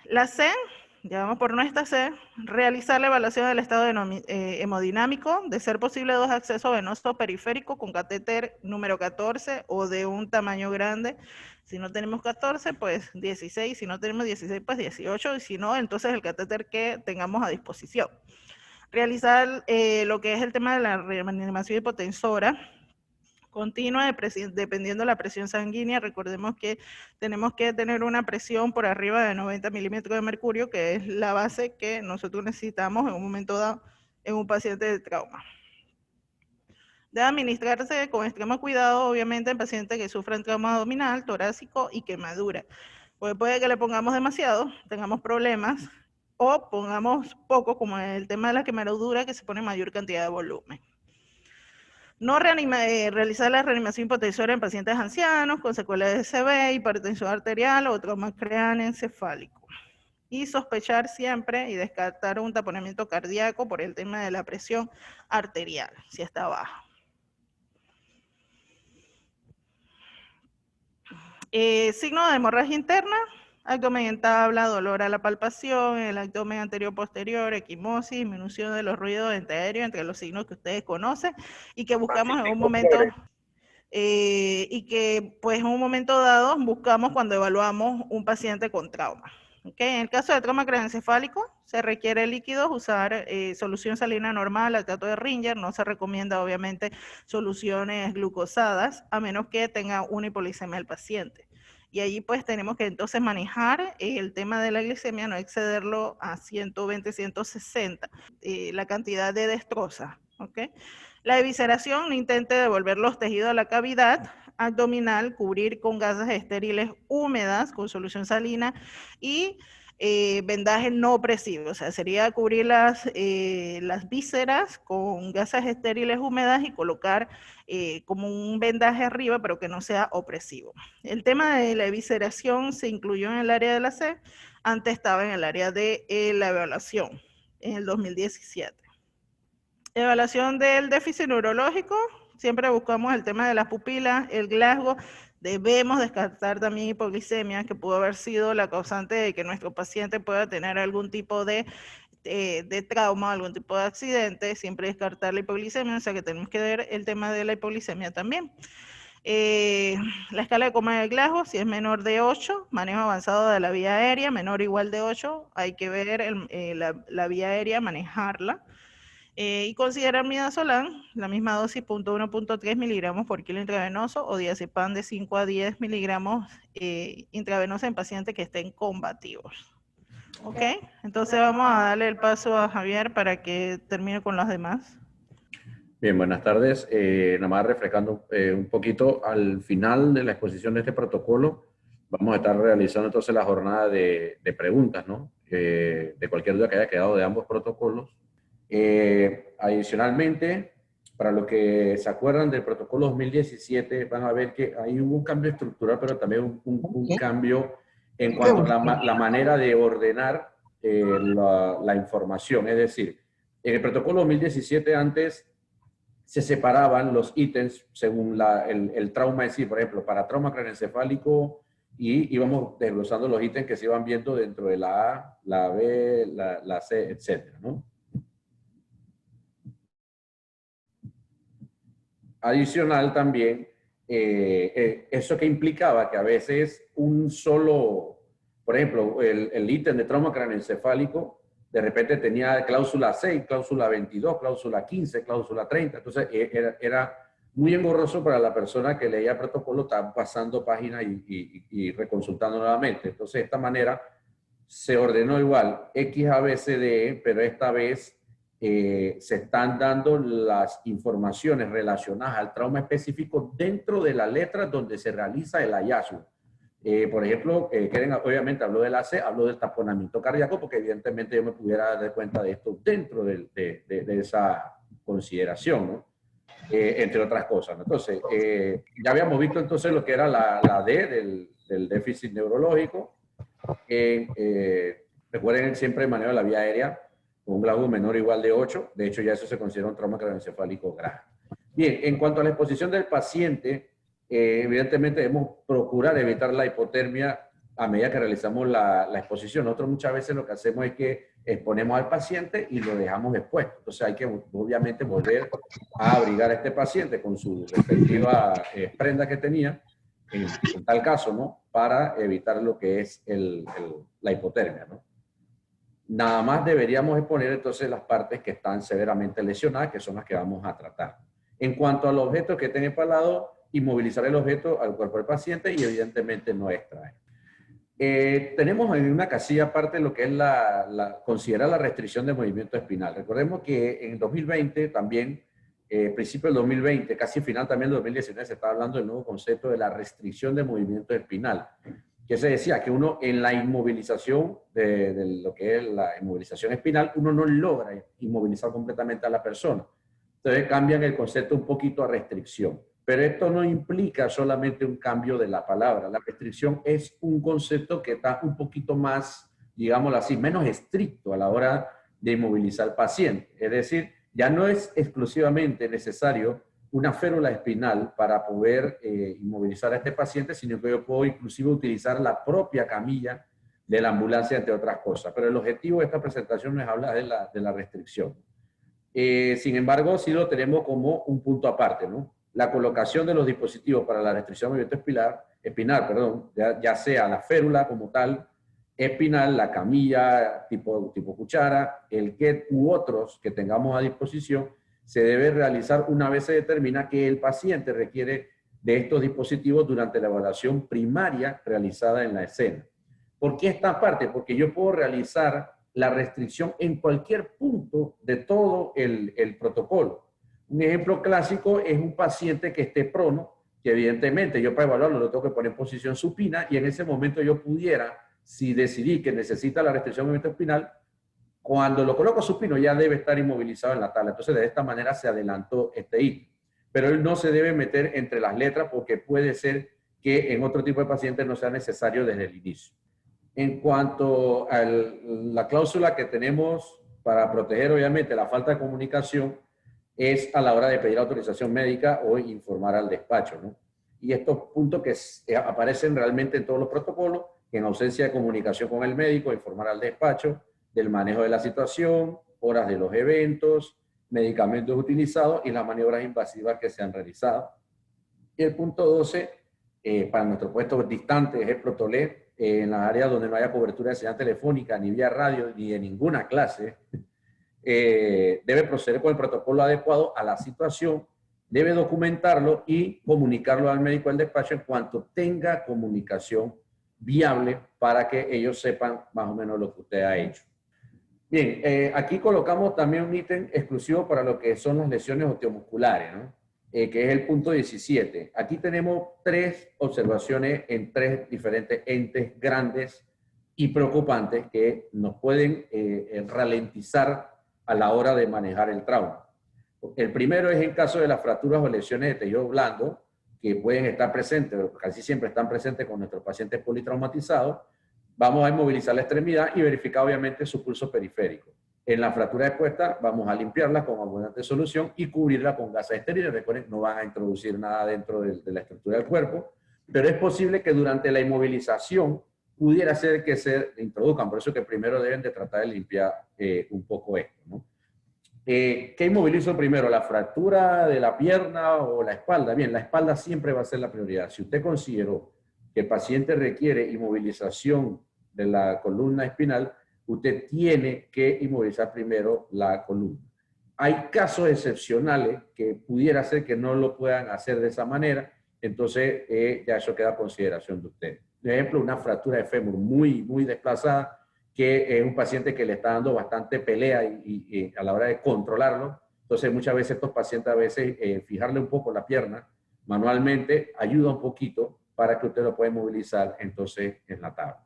La C, ya vamos por nuestra C, realizar la evaluación del estado hemodinámico, de ser posible 2 accesos venosos periféricos con catéter número 14 o de un tamaño grande. Si no tenemos 14, pues 16, si no tenemos 16, pues 18, y si no, entonces el catéter que tengamos a disposición. Realizar lo que es el tema de la reanimación hipotensora, continua dependiendo de la presión sanguínea. Recordemos que tenemos que tener una presión por arriba de 90 milímetros de mercurio, que es la base que nosotros necesitamos en un momento dado en un paciente de trauma. Debe administrarse con extremo cuidado, obviamente, en pacientes que sufran trauma abdominal, torácico y quemadura. Pues puede que le pongamos demasiado, tengamos problemas, o pongamos poco, como en el tema de la quemadura, que se pone mayor cantidad de volumen. No realizar la reanimación hipotensiva en pacientes ancianos con secuelas de SB, hipertensión arterial o trauma craneoencefálico. Y sospechar siempre y descartar un taponamiento cardíaco por el tema de la presión arterial, si está baja. Signo de hemorragia interna, abdomen en tabla, dolor a la palpación, el abdomen anterior posterior, equimosis, disminución de los ruidos antiaéreos, entre los signos que ustedes conocen y que buscamos en un momento, y que pues en un momento dado buscamos cuando evaluamos un paciente con trauma. ¿Okay? En el caso de trauma craneoencefálico, se requiere líquidos, usar solución salina normal, lactato de Ringer, no se recomienda obviamente soluciones glucosadas, a menos que tenga una hipoglicemia el paciente. Y allí pues tenemos que entonces manejar el tema de la glicemia, no excederlo a 120, 160, la cantidad de destroza, ¿ok? La evisceración, no intente devolver los tejidos a la cavidad abdominal, cubrir con gasas estériles húmedas con solución salina y vendaje no opresivo, o sea, sería cubrir las vísceras con gasas estériles húmedas y colocar como un vendaje arriba, pero que no sea opresivo. El tema de la evisceración se incluyó en el área de la C, antes estaba en el área de la evaluación, en el 2017. Evaluación del déficit neurológico, siempre buscamos el tema de las pupilas, el Glasgow. Debemos descartar también hipoglicemia, que pudo haber sido la causante de que nuestro paciente pueda tener algún tipo de trauma, algún tipo de accidente. Siempre descartar la hipoglicemia, o sea que tenemos que ver el tema de la hipoglicemia también. La escala de coma de Glasgow, si es menor de 8, manejo avanzado de la vía aérea, menor o igual de 8, hay que ver la vía aérea, manejarla. Y considerar midazolam, la misma dosis, 0.1.3 miligramos por kilo intravenoso, o diazepam de 5 a 10 miligramos intravenoso en pacientes que estén combativos. ¿Ok? Entonces vamos a darle el paso a Javier para que termine con los demás. Bien, buenas tardes. Nada más refrescando un poquito, al final de la exposición de este protocolo, vamos a estar realizando entonces la jornada de preguntas, ¿no? De cualquier duda que haya quedado de ambos protocolos. Adicionalmente, para los que se acuerdan del protocolo 2017, van a ver que ahí hubo un cambio estructural, pero también un cambio en cuanto a la manera de ordenar la información. Es decir, en el protocolo 2017 antes se separaban los ítems según el trauma en sí. Por ejemplo, para trauma craneoencefálico, y íbamos desglosando los ítems que se iban viendo dentro de la A, la B, la C, etcétera, ¿no? Adicional también, eso que implicaba que a veces un solo, por ejemplo, el ítem de trauma craneoencefálico, de repente tenía cláusula 6, cláusula 22, cláusula 15, cláusula 30. Entonces era muy engorroso para la persona que leía el protocolo, estar pasando páginas y reconsultando nuevamente. Entonces, de esta manera se ordenó igual X, A, B, C, D, pero esta vez se están dando las informaciones relacionadas al trauma específico dentro de la letra donde se realiza el hallazgo. Por ejemplo, Keren obviamente habló del AC, habló del taponamiento cardíaco, porque evidentemente yo me pudiera dar cuenta de esto dentro de esa consideración, ¿no? Entre otras cosas, ¿no? Entonces, ya habíamos visto entonces lo que era la D del déficit neurológico. Recuerden siempre el manejo de la vía aérea con un Glasgow menor o igual de 8. De hecho, ya eso se considera un trauma craneoencefálico grave. Bien, en cuanto a la exposición del paciente, evidentemente debemos procurar evitar la hipotermia a medida que realizamos la exposición. Nosotros muchas veces lo que hacemos es que exponemos al paciente y lo dejamos expuesto. Entonces hay que obviamente volver a abrigar a este paciente con su respectiva prenda que tenía, en tal caso, ¿no? Para evitar lo que es la hipotermia, ¿no? Nada más deberíamos exponer entonces las partes que están severamente lesionadas, que son las que vamos a tratar. En cuanto al objeto que esté empalado, inmovilizar el objeto al cuerpo del paciente y evidentemente no extraer. Tenemos en una casilla aparte lo que es considerar la restricción de movimiento espinal. Recordemos que en 2020 también, principio del 2020, casi final también del 2019, se estaba hablando del nuevo concepto de la restricción de movimiento espinal, que se decía que uno en la inmovilización de lo que es la inmovilización espinal, uno no logra inmovilizar completamente a la persona. Entonces cambian el concepto un poquito a restricción. Pero esto no implica solamente un cambio de la palabra. La restricción es un concepto que está un poquito más, digámoslo así, menos estricto a la hora de inmovilizar al paciente. Es decir, ya no es exclusivamente necesario una férula espinal para poder inmovilizar a este paciente, sino que yo puedo inclusive utilizar la propia camilla de la ambulancia, entre otras cosas. Pero el objetivo de esta presentación no es hablar de la restricción. Sin embargo, sí lo tenemos como un punto aparte, ¿no? La colocación de los dispositivos para la restricción de movimiento espinal, ya sea la férula como tal, espinal, la camilla tipo cuchara, el KET u otros que tengamos a disposición, se debe realizar una vez se determina que el paciente requiere de estos dispositivos durante la evaluación primaria realizada en la escena. ¿Por qué esta parte? Porque yo puedo realizar la restricción en cualquier punto de todo el protocolo. Un ejemplo clásico es un paciente que esté prono, que evidentemente yo para evaluarlo lo tengo que poner en posición supina y en ese momento yo pudiera, si decidí que necesita la restricción de movimiento espinal, cuando lo coloco supino ya debe estar inmovilizado en la tabla. Entonces de esta manera se adelantó este ítem. Pero él no se debe meter entre las letras porque puede ser que en otro tipo de pacientes no sea necesario desde el inicio. En cuanto a la cláusula que tenemos para proteger obviamente la falta de comunicación, es a la hora de pedir autorización médica o informar al despacho, ¿no? Y estos puntos que aparecen realmente en todos los protocolos, que en ausencia de comunicación con el médico, informar al despacho del manejo de la situación, horas de los eventos, medicamentos utilizados y las maniobras invasivas que se han realizado. Y el punto 12, para nuestro puesto distante, es el protolé, en las áreas donde no haya cobertura de señal telefónica, ni vía radio, ni de ninguna clase, debe proceder con el protocolo adecuado a la situación, debe documentarlo y comunicarlo al médico del despacho en cuanto tenga comunicación viable para que ellos sepan más o menos lo que usted ha hecho. Bien, aquí colocamos también un ítem exclusivo para lo que son las lesiones osteomusculares, ¿no? Que es el punto 17. Aquí tenemos 3 observaciones en 3 diferentes entes grandes y preocupantes que nos pueden ralentizar a la hora de manejar el trauma. El primero es en caso de las fracturas o lesiones de tejido blando, que pueden estar presentes, casi siempre están presentes con nuestros pacientes politraumatizados. Vamos a inmovilizar la extremidad y verificar obviamente su pulso periférico. En la fractura expuesta vamos a limpiarla con abundante solución y cubrirla con gasas estériles. Recuerden, no van a introducir nada dentro de la estructura del cuerpo, pero es posible que durante la inmovilización pudiera ser que se introduzcan, por eso que primero deben de tratar de limpiar un poco esto, ¿no? ¿Qué inmovilizo primero? ¿La fractura de la pierna o la espalda? Bien, la espalda siempre va a ser la prioridad. Si usted consideró que el paciente requiere inmovilización de la columna espinal, usted tiene que inmovilizar primero la columna. Hay casos excepcionales que pudiera ser que no lo puedan hacer de esa manera, entonces ya eso queda a consideración de usted. Por ejemplo, una fractura de fémur muy desplazada, que es un paciente que le está dando bastante pelea y a la hora de controlarlo. Entonces, muchas veces estos pacientes, a veces, fijarle un poco la pierna manualmente ayuda un poquito para que usted lo pueda movilizar entonces en la tabla.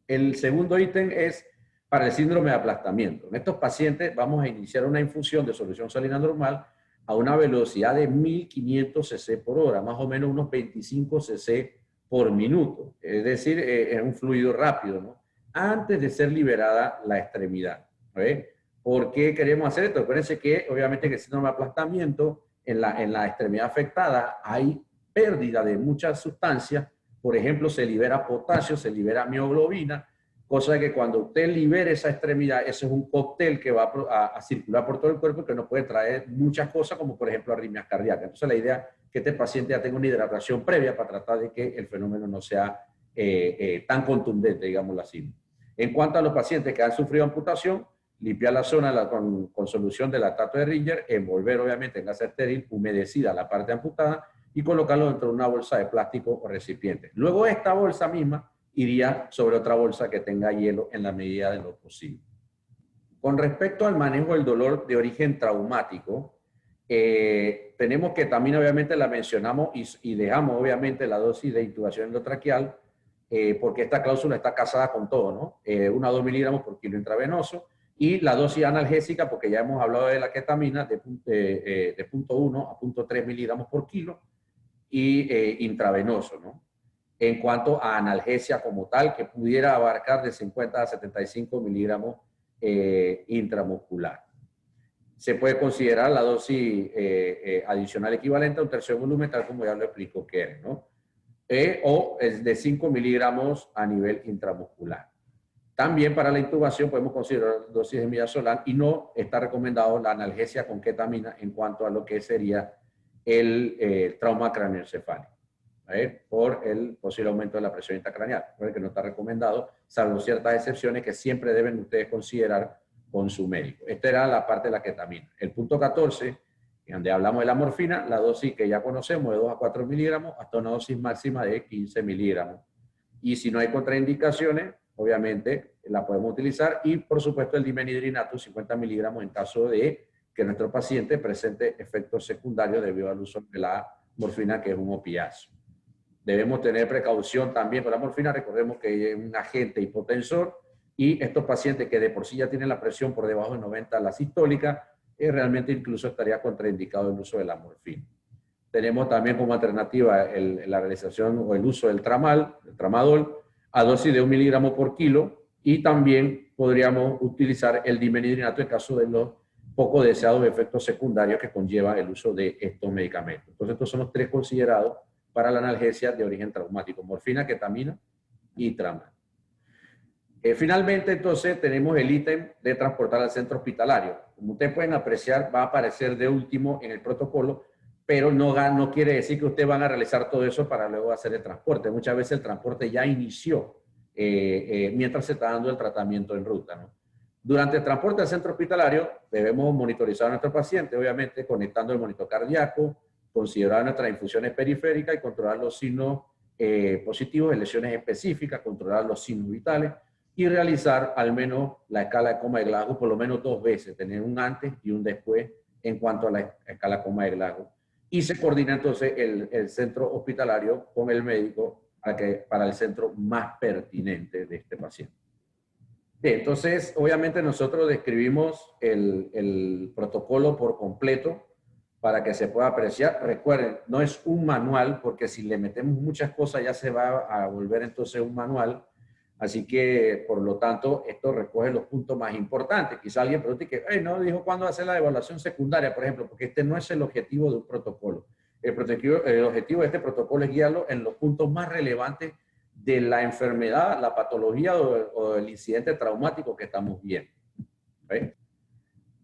El segundo ítem es para el síndrome de aplastamiento. En estos pacientes vamos a iniciar una infusión de solución salina normal a una velocidad de 1500 cc por hora, más o menos unos 25 cc por minuto. Es decir, es un fluido rápido, ¿no? Antes de ser liberada la extremidad. ¿Ve? ¿Por qué queremos hacer esto? Acuérdense que obviamente en el síndrome de aplastamiento, en la extremidad afectada, hay pérdida de muchas sustancias. Por ejemplo, se libera potasio, se libera mioglobina, cosa que cuando usted libere esa extremidad, ese es un cóctel que va a circular por todo el cuerpo que nos puede traer muchas cosas, como por ejemplo arritmias cardíacas. Entonces la idea es que este paciente ya tenga una hidratación previa para tratar de que el fenómeno no sea tan contundente, digámoslo así. En cuanto a los pacientes que han sufrido amputación, limpiar la zona con solución de lactato de Ringer, envolver obviamente en gas estéril, humedecida la parte amputada y colocarlo dentro de una bolsa de plástico o recipiente. Luego esta bolsa misma iría sobre otra bolsa que tenga hielo en la medida de lo posible. Con respecto al manejo del dolor de origen traumático, tenemos que también obviamente la mencionamos y dejamos obviamente la dosis de intubación endotraqueal, porque esta cláusula está casada con todo, ¿no? 1 a 2 miligramos por kilo intravenoso, y la dosis analgésica, porque ya hemos hablado de la ketamina, de 0.1 a 0.3 miligramos por kilo, y intravenoso, ¿no? En cuanto a analgesia como tal, que pudiera abarcar de 50 a 75 miligramos intramuscular. Se puede considerar la dosis adicional equivalente a un tercio de volumen, tal como ya lo explicó Keren, ¿no? O es de 5 miligramos a nivel intramuscular. También para la intubación podemos considerar dosis de midazolam y no está recomendado la analgesia con ketamina en cuanto a lo que sería el trauma craneoencefálico, por el posible aumento de la presión intracraneal, porque no está recomendado, salvo ciertas excepciones que siempre deben ustedes considerar con su médico. Esta era la parte de la ketamina. El punto 14, donde hablamos de la morfina, la dosis que ya conocemos de 2 a 4 miligramos hasta una dosis máxima de 15 miligramos. Y si no hay contraindicaciones, obviamente la podemos utilizar, y por supuesto el dimenhidrinato 50 miligramos en caso de que nuestro paciente presente efectos secundarios debido al uso de la morfina, que es un opiáceo. Debemos tener precaución también con la morfina. Recordemos que es un agente hipotensor, y estos pacientes que de por sí ya tienen la presión por debajo de 90 la sistólica, realmente incluso estaría contraindicado el uso de la morfina. Tenemos también como alternativa la realización o el uso del tramadol, a dosis de 1 miligramo por kilo, y también podríamos utilizar el dimenhidrinato en caso de los poco deseados efectos secundarios que conlleva el uso de estos medicamentos. Entonces, estos son los 3 considerados para la analgesia de origen traumático: morfina, ketamina y tramadol. Finalmente, entonces, tenemos el ítem de transportar al centro hospitalario. Como ustedes pueden apreciar, va a aparecer de último en el protocolo, pero no quiere decir que ustedes van a realizar todo eso para luego hacer el transporte. Muchas veces el transporte ya inició mientras se está dando el tratamiento en ruta, ¿no? Durante el transporte al centro hospitalario debemos monitorizar a nuestro paciente, obviamente conectando el monitor cardíaco, considerar nuestras infusiones periféricas y controlar los signos positivos de lesiones específicas, controlar los signos vitales y realizar al menos la escala de coma de Glasgow por lo menos 2 veces, tener un antes y un después en cuanto a la escala de coma de Glasgow. Y se coordina entonces el centro hospitalario con el médico para el centro más pertinente de este paciente. Bien, entonces, obviamente nosotros describimos el protocolo por completo para que se pueda apreciar. Recuerden, no es un manual, porque si le metemos muchas cosas ya se va a volver entonces un manual. Así que, por lo tanto, esto recoge los puntos más importantes. Quizá alguien pregunte que, no dijo cuándo va a hacer la evaluación secundaria, por ejemplo, porque este no es el objetivo de un protocolo. El objetivo de este protocolo es guiarlo en los puntos más relevantes de la enfermedad, la patología o el incidente traumático que estamos viendo. ¿Okay?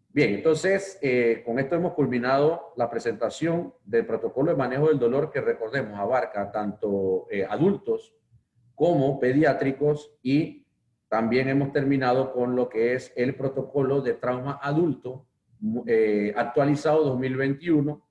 Bien, entonces, con esto hemos culminado la presentación del protocolo de manejo del dolor, que, recordemos, abarca tanto adultos como pediátricos, y también hemos terminado con lo que es el protocolo de trauma adulto actualizado 2021,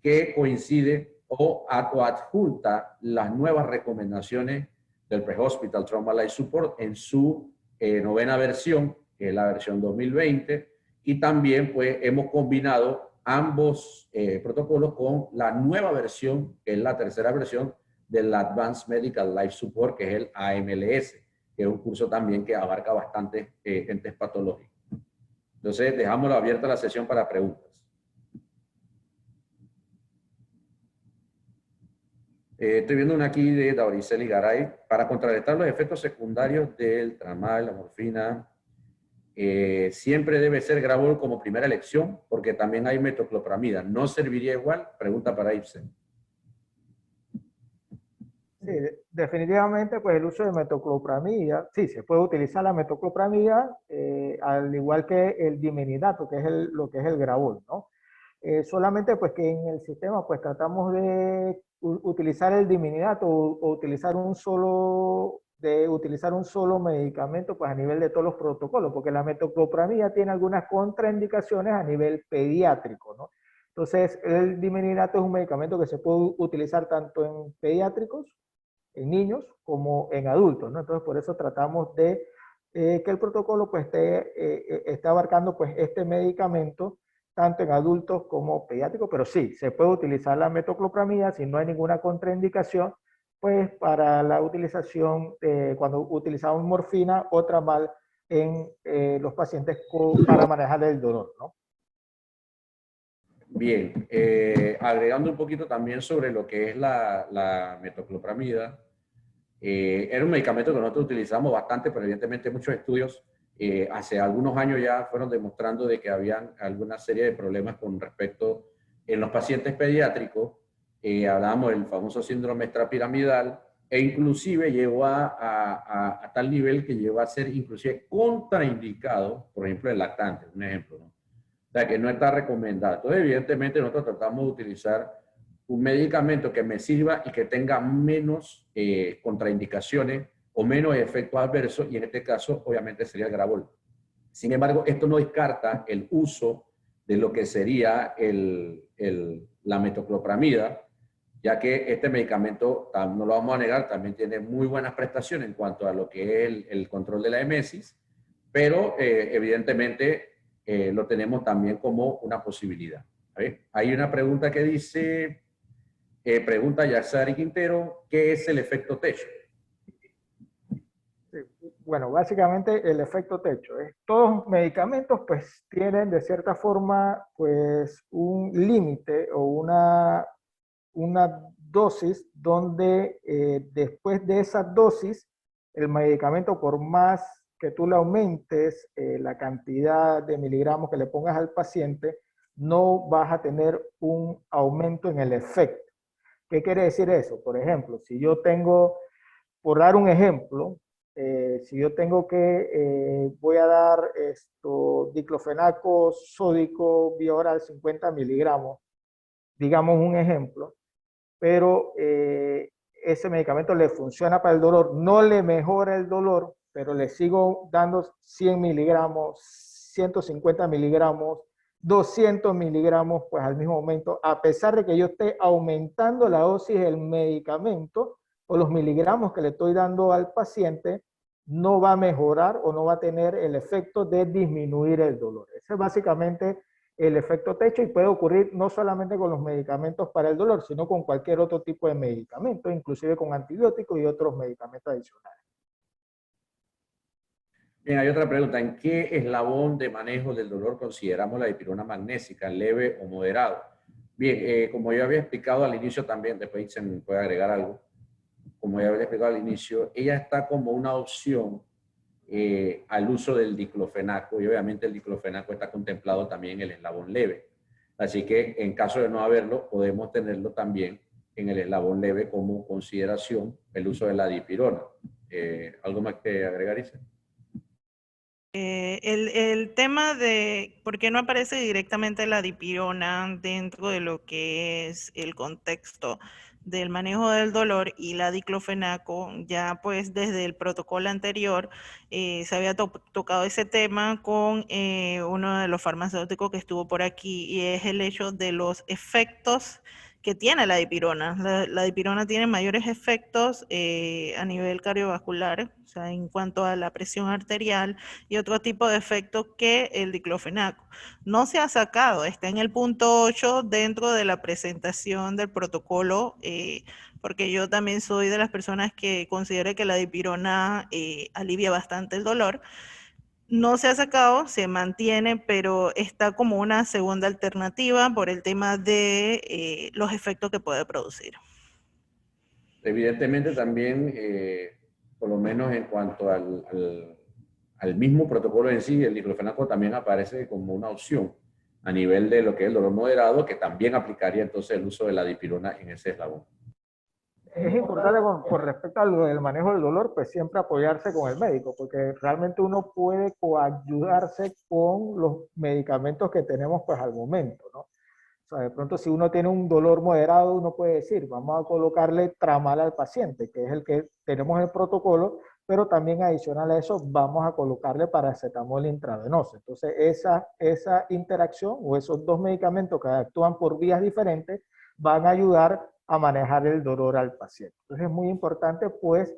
que coincide o adjunta las nuevas recomendaciones del Pre-Hospital Trauma Life Support en su 9ª versión, que es la versión 2020, y también pues hemos combinado ambos protocolos con la nueva versión, que es la 3ª versión del Advanced Medical Life Support, que es el AMLS, que es un curso también que abarca bastantes entes patológicos. Entonces, dejamos abierta la sesión para preguntas. Estoy viendo una aquí de Dauriceli Garay. Para contrarrestar los efectos secundarios del tramadol, la morfina, siempre debe ser Gravol como primera elección, porque también hay metoclopramida. ¿No serviría igual? Pregunta para Ibsen. Sí, definitivamente, pues el uso de metoclopramida, sí, se puede utilizar la metoclopramida, al igual que el dimenidato, que es lo que es el Gravol, ¿no? Solamente pues que en el sistema pues tratamos de utilizar el dimenidato o utilizar un solo de utilizar un solo medicamento pues a nivel de todos los protocolos, porque la metoclopramida tiene algunas contraindicaciones a nivel pediátrico, ¿no? Entonces, el dimenirato es un medicamento que se puede utilizar tanto en pediátricos, en niños, como en adultos, ¿no? Entonces, por eso tratamos de que el protocolo pues esté abarcando pues este medicamento tanto en adultos como pediátricos, pero sí, se puede utilizar la metoclopramida si no hay ninguna contraindicación, pues para la utilización, cuando utilizamos morfina o tramal en los pacientes para manejar el dolor, ¿no? Bien, agregando un poquito también sobre lo que es la metoclopramida, era un medicamento que nosotros utilizamos bastante, pero evidentemente muchos estudios hace algunos años ya fueron demostrando de que habían alguna serie de problemas con respecto en los pacientes pediátricos. Hablábamos del famoso síndrome extrapiramidal e inclusive llegó a tal nivel que llegó a ser inclusive contraindicado, por ejemplo, el lactante, un ejemplo, ¿no? O sea, que no está recomendado. Entonces, evidentemente, nosotros tratamos de utilizar un medicamento que me sirva y que tenga menos contraindicaciones o menos efectos adversos, y en este caso, obviamente, sería el Gravol. Sin embargo, esto no descarta el uso de lo que sería la metoclopramida, ya que este medicamento, no lo vamos a negar, también tiene muy buenas prestaciones en cuanto a lo que es el control de la emesis, pero evidentemente lo tenemos también como una posibilidad. Hay una pregunta que dice, pregunta Yaxari Quintero, ¿qué es el efecto techo? Bueno, básicamente el efecto techo. Todos los medicamentos pues tienen de cierta forma pues un límite o una dosis donde después de esa dosis el medicamento, por más que tú le aumentes la cantidad de miligramos que le pongas al paciente, no vas a tener un aumento en el efecto. ¿Qué quiere decir eso? Por ejemplo, si yo tengo, por dar un ejemplo, si yo tengo voy a dar diclofenaco sódico vía oral 50 miligramos, digamos un ejemplo, pero ese medicamento le funciona para el dolor, no le mejora el dolor, pero le sigo dando 100 miligramos, 150 miligramos, 200 miligramos, pues al mismo momento, a pesar de que yo esté aumentando la dosis del medicamento o los miligramos que le estoy dando al paciente, no va a mejorar o no va a tener el efecto de disminuir el dolor. Ese es básicamente el efecto techo y puede ocurrir no solamente con los medicamentos para el dolor, sino con cualquier otro tipo de medicamento, inclusive con antibióticos y otros medicamentos adicionales. Bien, hay otra pregunta. ¿En qué eslabón de manejo del dolor consideramos la dipirona magnésica, leve o moderado? Bien, como yo había explicado al inicio también, después se me puede agregar algo, como ya había explicado al inicio, ella está como una opción al uso del diclofenaco, y obviamente el diclofenaco está contemplado también en el eslabón leve. Así que en caso de no haberlo, podemos tenerlo también en el eslabón leve como consideración el uso de la dipirona. ¿Algo más que agregar, Isa? El tema de por qué no aparece directamente la dipirona dentro de lo que es el contexto del manejo del dolor y la diclofenaco, ya pues desde el protocolo anterior se había tocado ese tema con uno de los farmacéuticos que estuvo por aquí, y es el hecho de los efectos que tiene la dipirona. La dipirona tiene mayores efectos a nivel cardiovascular, o sea, en cuanto a la presión arterial y otro tipo de efectos que el diclofenaco. No se ha sacado, está en el punto 8 dentro de la presentación del protocolo, porque yo también soy de las personas que considera que la dipirona alivia bastante el dolor. No se ha sacado, se mantiene, pero está como una segunda alternativa por el tema de los efectos que puede producir. Evidentemente también, por lo menos en cuanto al mismo protocolo en sí, el diclofenaco también aparece como una opción a nivel de lo que es el dolor moderado, que también aplicaría entonces el uso de la dipirona en ese eslabón. Es importante con respecto a lo del manejo del dolor, pues siempre apoyarse con el médico, porque realmente uno puede coayudarse con los medicamentos que tenemos pues al momento, ¿no? O sea, de pronto si uno tiene un dolor moderado, uno puede decir, vamos a colocarle tramal al paciente, que es el que tenemos en el protocolo, pero también adicional a eso vamos a colocarle paracetamol intravenoso. Entonces esa interacción o esos dos medicamentos que actúan por vías diferentes van a ayudar a manejar el dolor al paciente. Entonces es muy importante pues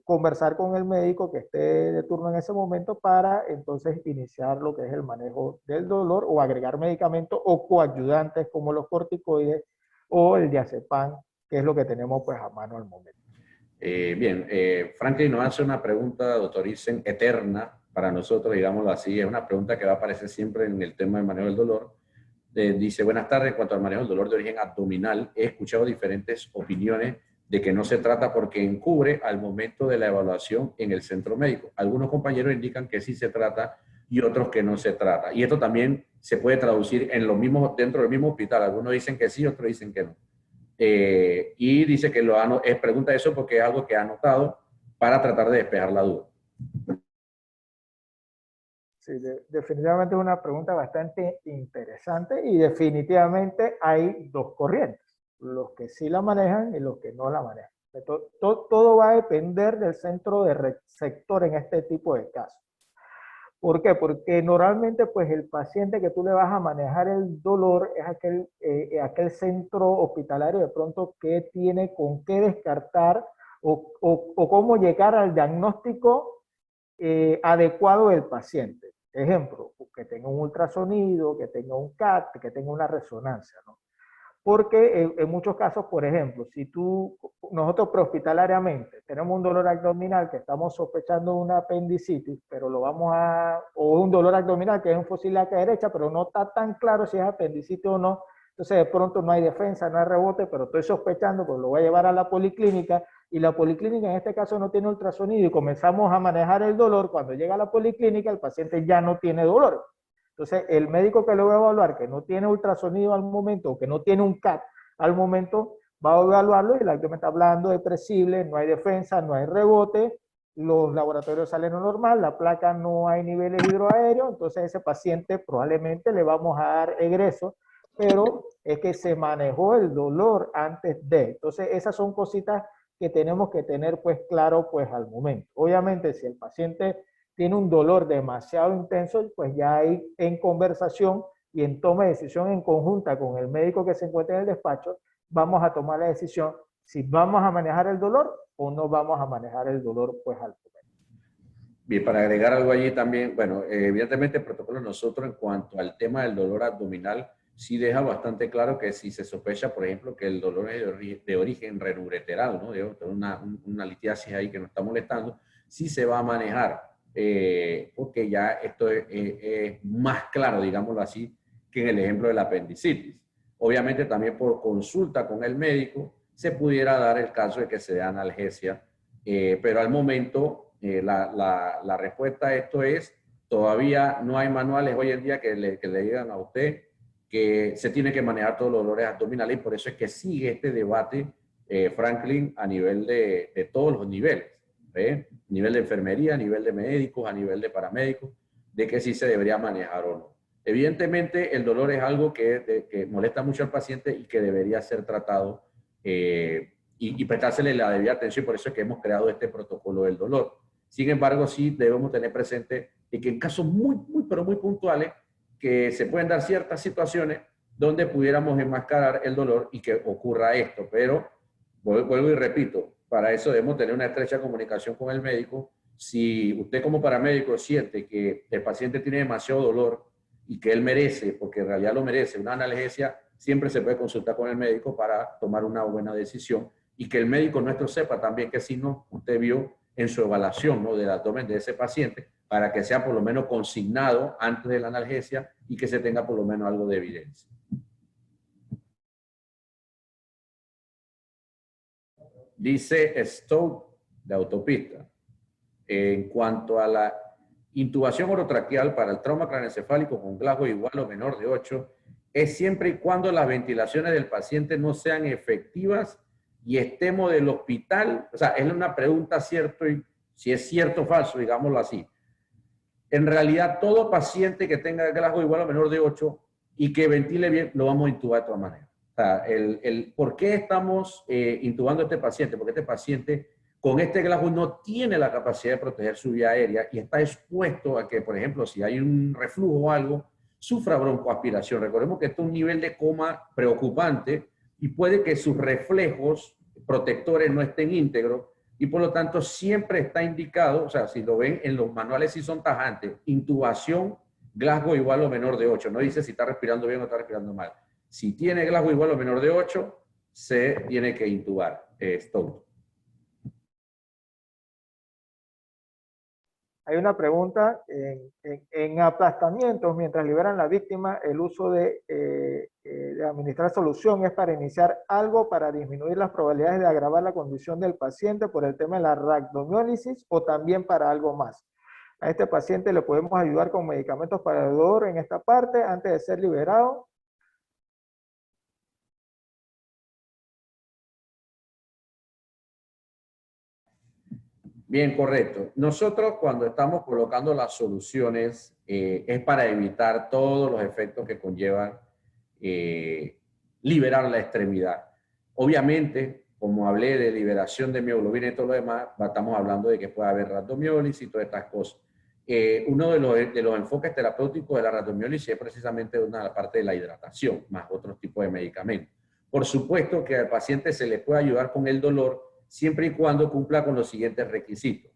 conversar con el médico que esté de turno en ese momento para entonces iniciar lo que es el manejo del dolor o agregar medicamentos o coayudantes como los corticoides o el diazepam, que es lo que tenemos pues a mano al momento. Bien, Franklin nos hace una pregunta, doctor Isen, eterna para nosotros, digámoslo así. Es una pregunta que va a aparecer siempre en el tema del manejo del dolor. Dice, buenas tardes, en cuanto al manejo del dolor de origen abdominal, he escuchado diferentes opiniones de que no se trata porque encubre al momento de la evaluación en el centro médico. Algunos compañeros indican que sí se trata y otros que no se trata. Y esto también se puede traducir en lo mismo, dentro del mismo hospital. Algunos dicen que sí, otros dicen que no. Y dice que pregunta eso porque es algo que ha anotado para tratar de despejar la duda. Sí, definitivamente es una pregunta bastante interesante y definitivamente hay dos corrientes, los que sí la manejan y los que no la manejan. Todo va a depender del centro de receptor en este tipo de casos. ¿Por qué? Porque normalmente pues el paciente que tú le vas a manejar el dolor es aquel centro hospitalario de pronto que tiene con qué descartar o cómo llegar al diagnóstico adecuado del paciente. Ejemplo, que tenga un ultrasonido, que tenga un CAT, que tenga una resonancia, ¿no? Porque en muchos casos, por ejemplo, si nosotros prehospitalariamente tenemos un dolor abdominal que estamos sospechando una apendicitis, pero o un dolor abdominal que es un fosilaca derecha, pero no está tan claro si es apendicitis o no, entonces de pronto no hay defensa, no hay rebote, pero estoy sospechando, pues lo voy a llevar a la policlínica, y la policlínica en este caso no tiene ultrasonido, y comenzamos a manejar el dolor. Cuando llega a la policlínica, el paciente ya no tiene dolor. Entonces, el médico que lo va a evaluar, que no tiene ultrasonido al momento, o que no tiene un CAT al momento, va a evaluarlo y el abdomen está hablando depresible, no hay defensa, no hay rebote, los laboratorios salen normal, la placa no hay niveles hidroaéreos, entonces a ese paciente probablemente le vamos a dar egreso, pero es que se manejó el dolor antes de. Entonces, esas son cositas que tenemos que tener pues claro pues al momento. Obviamente, si el paciente tiene un dolor demasiado intenso, pues ya hay en conversación y en toma de decisión en conjunta con el médico que se encuentra en el despacho, vamos a tomar la decisión si vamos a manejar el dolor o no vamos a manejar el dolor pues al momento. Bien, para agregar algo allí también, bueno, evidentemente el protocolo nosotros en cuanto al tema del dolor abdominal sí deja bastante claro que si se sospecha, por ejemplo, que el dolor es de origen renureteral, ¿no? Una litiasis ahí que nos está molestando, sí se va a manejar. Porque ya esto es más claro, digámoslo así, que en el ejemplo de la apendicitis. Obviamente también por consulta con el médico se pudiera dar el caso de que se dé analgesia, pero al momento la respuesta a esto es, todavía no hay manuales hoy en día que le digan a usted que se tiene que manejar todos los dolores abdominales, y por eso es que sigue este debate, Franklin, a nivel de todos los niveles. A nivel de enfermería, a nivel de médicos, a nivel de paramédicos, de que sí se debería manejar o no. Evidentemente, el dolor es algo que molesta mucho al paciente y que debería ser tratado y prestársele la debida atención. Por eso es que hemos creado este protocolo del dolor. Sin embargo, sí debemos tener presente que en casos pero muy puntuales, que se pueden dar ciertas situaciones donde pudiéramos enmascarar el dolor y que ocurra esto. Pero, vuelvo y repito, para eso debemos tener una estrecha comunicación con el médico. Si usted como paramédico siente que el paciente tiene demasiado dolor y que él merece, porque en realidad lo merece, una analgesia, siempre se puede consultar con el médico para tomar una buena decisión, y que el médico nuestro sepa también qué signos usted vio en su evaluación, ¿no?, del abdomen de ese paciente, para que sea por lo menos consignado antes de la analgesia y que se tenga por lo menos algo de evidencia. Dice Stowe de Autopista, en cuanto a la intubación orotraqueal para el trauma craneoencefálico con Glasgow igual o menor de 8, es siempre y cuando las ventilaciones del paciente no sean efectivas y estemos del hospital. O sea, es una pregunta cierto, y si es cierto o falso, digámoslo así. En realidad, todo paciente que tenga Glasgow igual o menor de 8 y que ventile bien, lo vamos a intubar de todas maneras. O sea, ¿por qué estamos intubando a este paciente? Porque este paciente con este Glasgow no tiene la capacidad de proteger su vía aérea y está expuesto a que, por ejemplo, si hay un reflujo o algo, sufra broncoaspiración. Recordemos que esto es un nivel de coma preocupante y puede que sus reflejos protectores no estén íntegros y por lo tanto siempre está indicado, o sea, si lo ven en los manuales sí son tajantes, intubación Glasgow igual o menor de 8. No dice si está respirando bien o está respirando mal. Si tiene Glasgow igual o menor de 8, se tiene que intubar. Stop. Hay una pregunta, en aplastamientos, mientras liberan la víctima, el uso de administrar solución es para iniciar algo para disminuir las probabilidades de agravar la condición del paciente por el tema de la rhabdomiólisis o también para algo más. A este paciente le podemos ayudar con medicamentos para el dolor en esta parte antes de ser liberado. Bien, correcto. Nosotros cuando estamos colocando las soluciones es para evitar todos los efectos que conllevan liberar la extremidad. Obviamente, como hablé de liberación de mioglobina y todo lo demás, estamos hablando de que puede haber rhabdomiólisis y todas estas cosas. Uno de los enfoques terapéuticos de la rhabdomiólisis es precisamente una parte de la hidratación, más otros tipos de medicamentos. Por supuesto que al paciente se le puede ayudar con el dolor, siempre y cuando cumpla con los siguientes requisitos.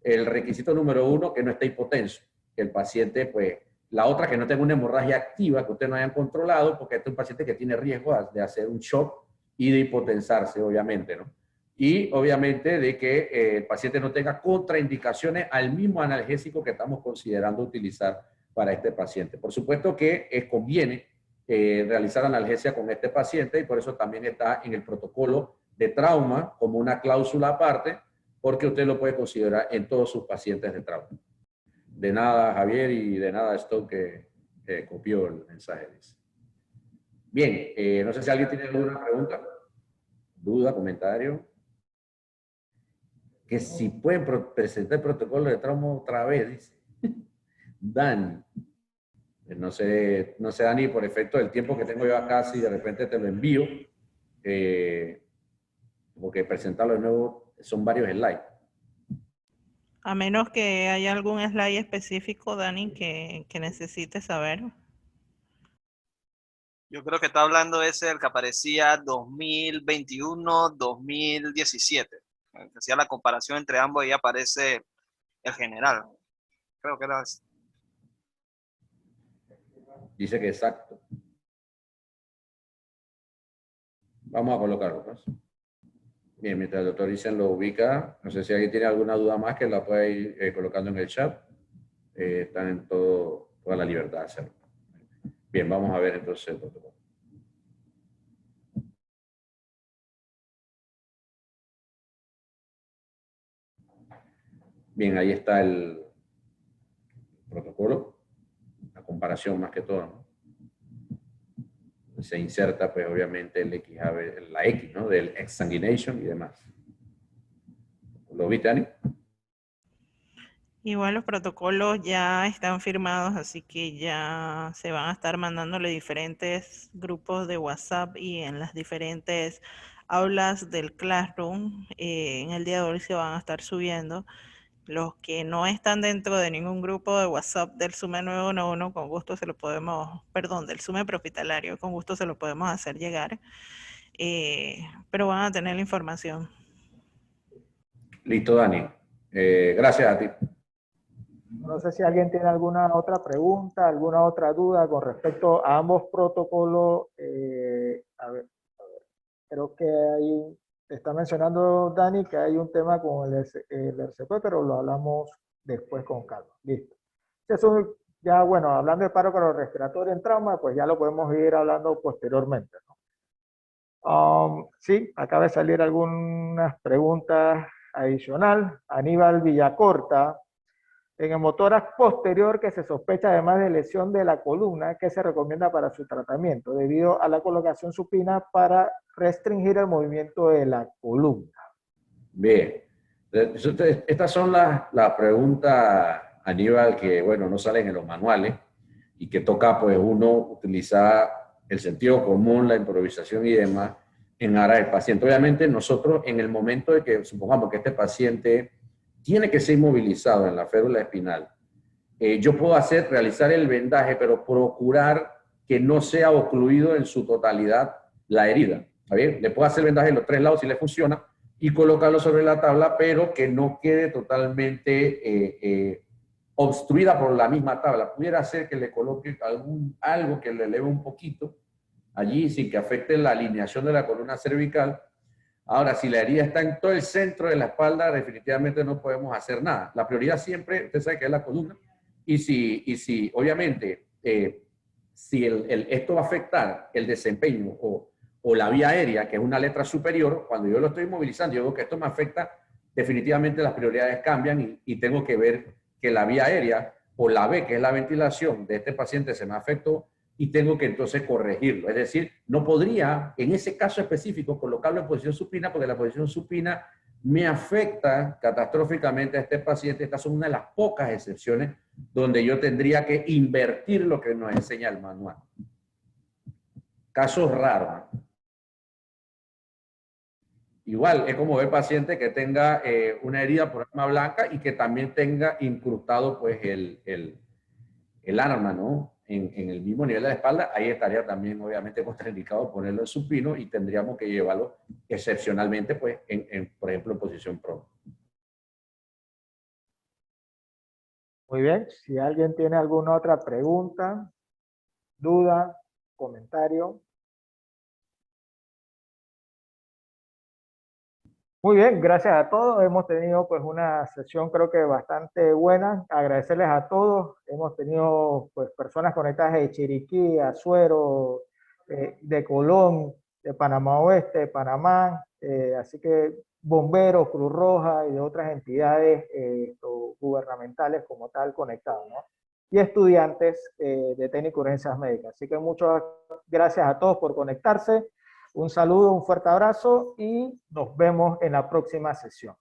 El requisito número 1, que no esté hipotenso, que el paciente, pues, la otra, que no tenga una hemorragia activa, que ustedes no hayan controlado, porque este es un paciente que tiene riesgo de hacer un shock y de hipotensarse, obviamente, ¿no? Y, obviamente, de que el paciente no tenga contraindicaciones al mismo analgésico que estamos considerando utilizar para este paciente. Por supuesto que conviene realizar analgesia con este paciente y por eso también está en el protocolo de trauma como una cláusula aparte, porque usted lo puede considerar en todos sus pacientes de trauma. De nada, Javier, y de nada esto que copió el mensaje. Bien, no sé si alguien tiene alguna pregunta, duda, comentario. Que si pueden presentar el protocolo de trauma otra vez, dice. Dani. No sé, Dani, por efecto del tiempo que tengo yo acá, si de repente te lo envío, porque presentarlo de nuevo son varios slides. A menos que haya algún slide específico, Dani, que necesites saber. Yo creo que está hablando ese del que aparecía 2021-2017. Hacía la comparación entre ambos y aparece el general. Creo que era ese. Dice que exacto. Vamos a colocarlo, pues. Bien, mientras el doctor Isen lo ubica, no sé si alguien tiene alguna duda más que la pueda ir colocando en el chat. Están en toda la libertad de hacerlo. Bien, vamos a ver entonces el protocolo. Bien, ahí está el protocolo, la comparación más que todo, ¿no? Se inserta, pues, obviamente, el XAB, la X, ¿no? Del exsanguination y demás. ¿Lo viste, Ani? Igual los protocolos ya están firmados, así que ya se van a estar mandándole diferentes grupos de WhatsApp y en las diferentes aulas del Classroom. En el día de hoy se van a estar subiendo. Los que no están dentro de ningún grupo de WhatsApp del SUME 911, con gusto se lo podemos, perdón, del SUME Prehospitalario, con gusto se lo podemos hacer llegar, pero van a tener la información. Listo, Dani. Gracias a ti. No sé si alguien tiene alguna otra pregunta, alguna otra duda con respecto a ambos protocolos. A ver, creo que hay, está mencionando Dani que hay un tema con el RCP, pero lo hablamos después con calma. Listo. Eso ya, bueno, hablando de paro cardiorrespiratorio en trauma, pues ya lo podemos ir hablando posteriormente, ¿no? Sí, acaba de salir algunas preguntas adicionales. Aníbal Villacorta. En hemotórax posterior que se sospecha además de lesión de la columna, ¿qué se recomienda para su tratamiento? Debido a la colocación supina para restringir el movimiento de la columna. Bien. Estas son las preguntas, Aníbal, que, bueno, no salen en los manuales. y que toca pues uno utilizar el sentido común, la improvisación y demás en aras del paciente. Obviamente nosotros en el momento de que supongamos que este paciente tiene que ser inmovilizado en la férula espinal, yo puedo realizar el vendaje, pero procurar que no sea ocluido en su totalidad la herida. ¿Está bien? Le puedo hacer vendaje en los 3 lados si le funciona y colocarlo sobre la tabla, pero que no quede totalmente obstruida por la misma tabla. Pudiera ser que le coloque algo que le eleve un poquito allí sin que afecte la alineación de la columna cervical. Ahora, si la herida está en todo el centro de la espalda, definitivamente no podemos hacer nada. La prioridad siempre, usted sabe que es la columna, y si obviamente, si esto va a afectar el desempeño o la vía aérea, que es una letra superior, cuando yo lo estoy movilizando, yo veo que esto me afecta, definitivamente las prioridades cambian y tengo que ver que la vía aérea o la B, que es la ventilación de este paciente, se me afectó y tengo que entonces corregirlo. Es decir, no podría, en ese caso específico, colocarlo en posición supina porque la posición supina me afecta catastróficamente a este paciente. Estas son una de las pocas excepciones donde yo tendría que invertir lo que nos enseña el manual. Casos raros. Igual, es como ver paciente que tenga una herida por arma blanca y que también tenga incrustado pues el arma, ¿no? En el mismo nivel de la espalda, ahí estaría también obviamente contraindicado ponerlo en supino y tendríamos que llevarlo excepcionalmente pues por ejemplo, en posición pro. Muy bien, si alguien tiene alguna otra pregunta, duda, comentario. Muy bien, gracias a todos. Hemos tenido pues una sesión creo que bastante buena. Agradecerles a todos. Hemos tenido pues personas conectadas de Chiriquí, Azuero, de Colón, de Panamá Oeste, de Panamá, así que bomberos, Cruz Roja y de otras entidades gubernamentales como tal conectados, ¿no? Y estudiantes de técnico de urgencias médicas. Así que muchas gracias a todos por conectarse. Un saludo, un fuerte abrazo y nos vemos en la próxima sesión.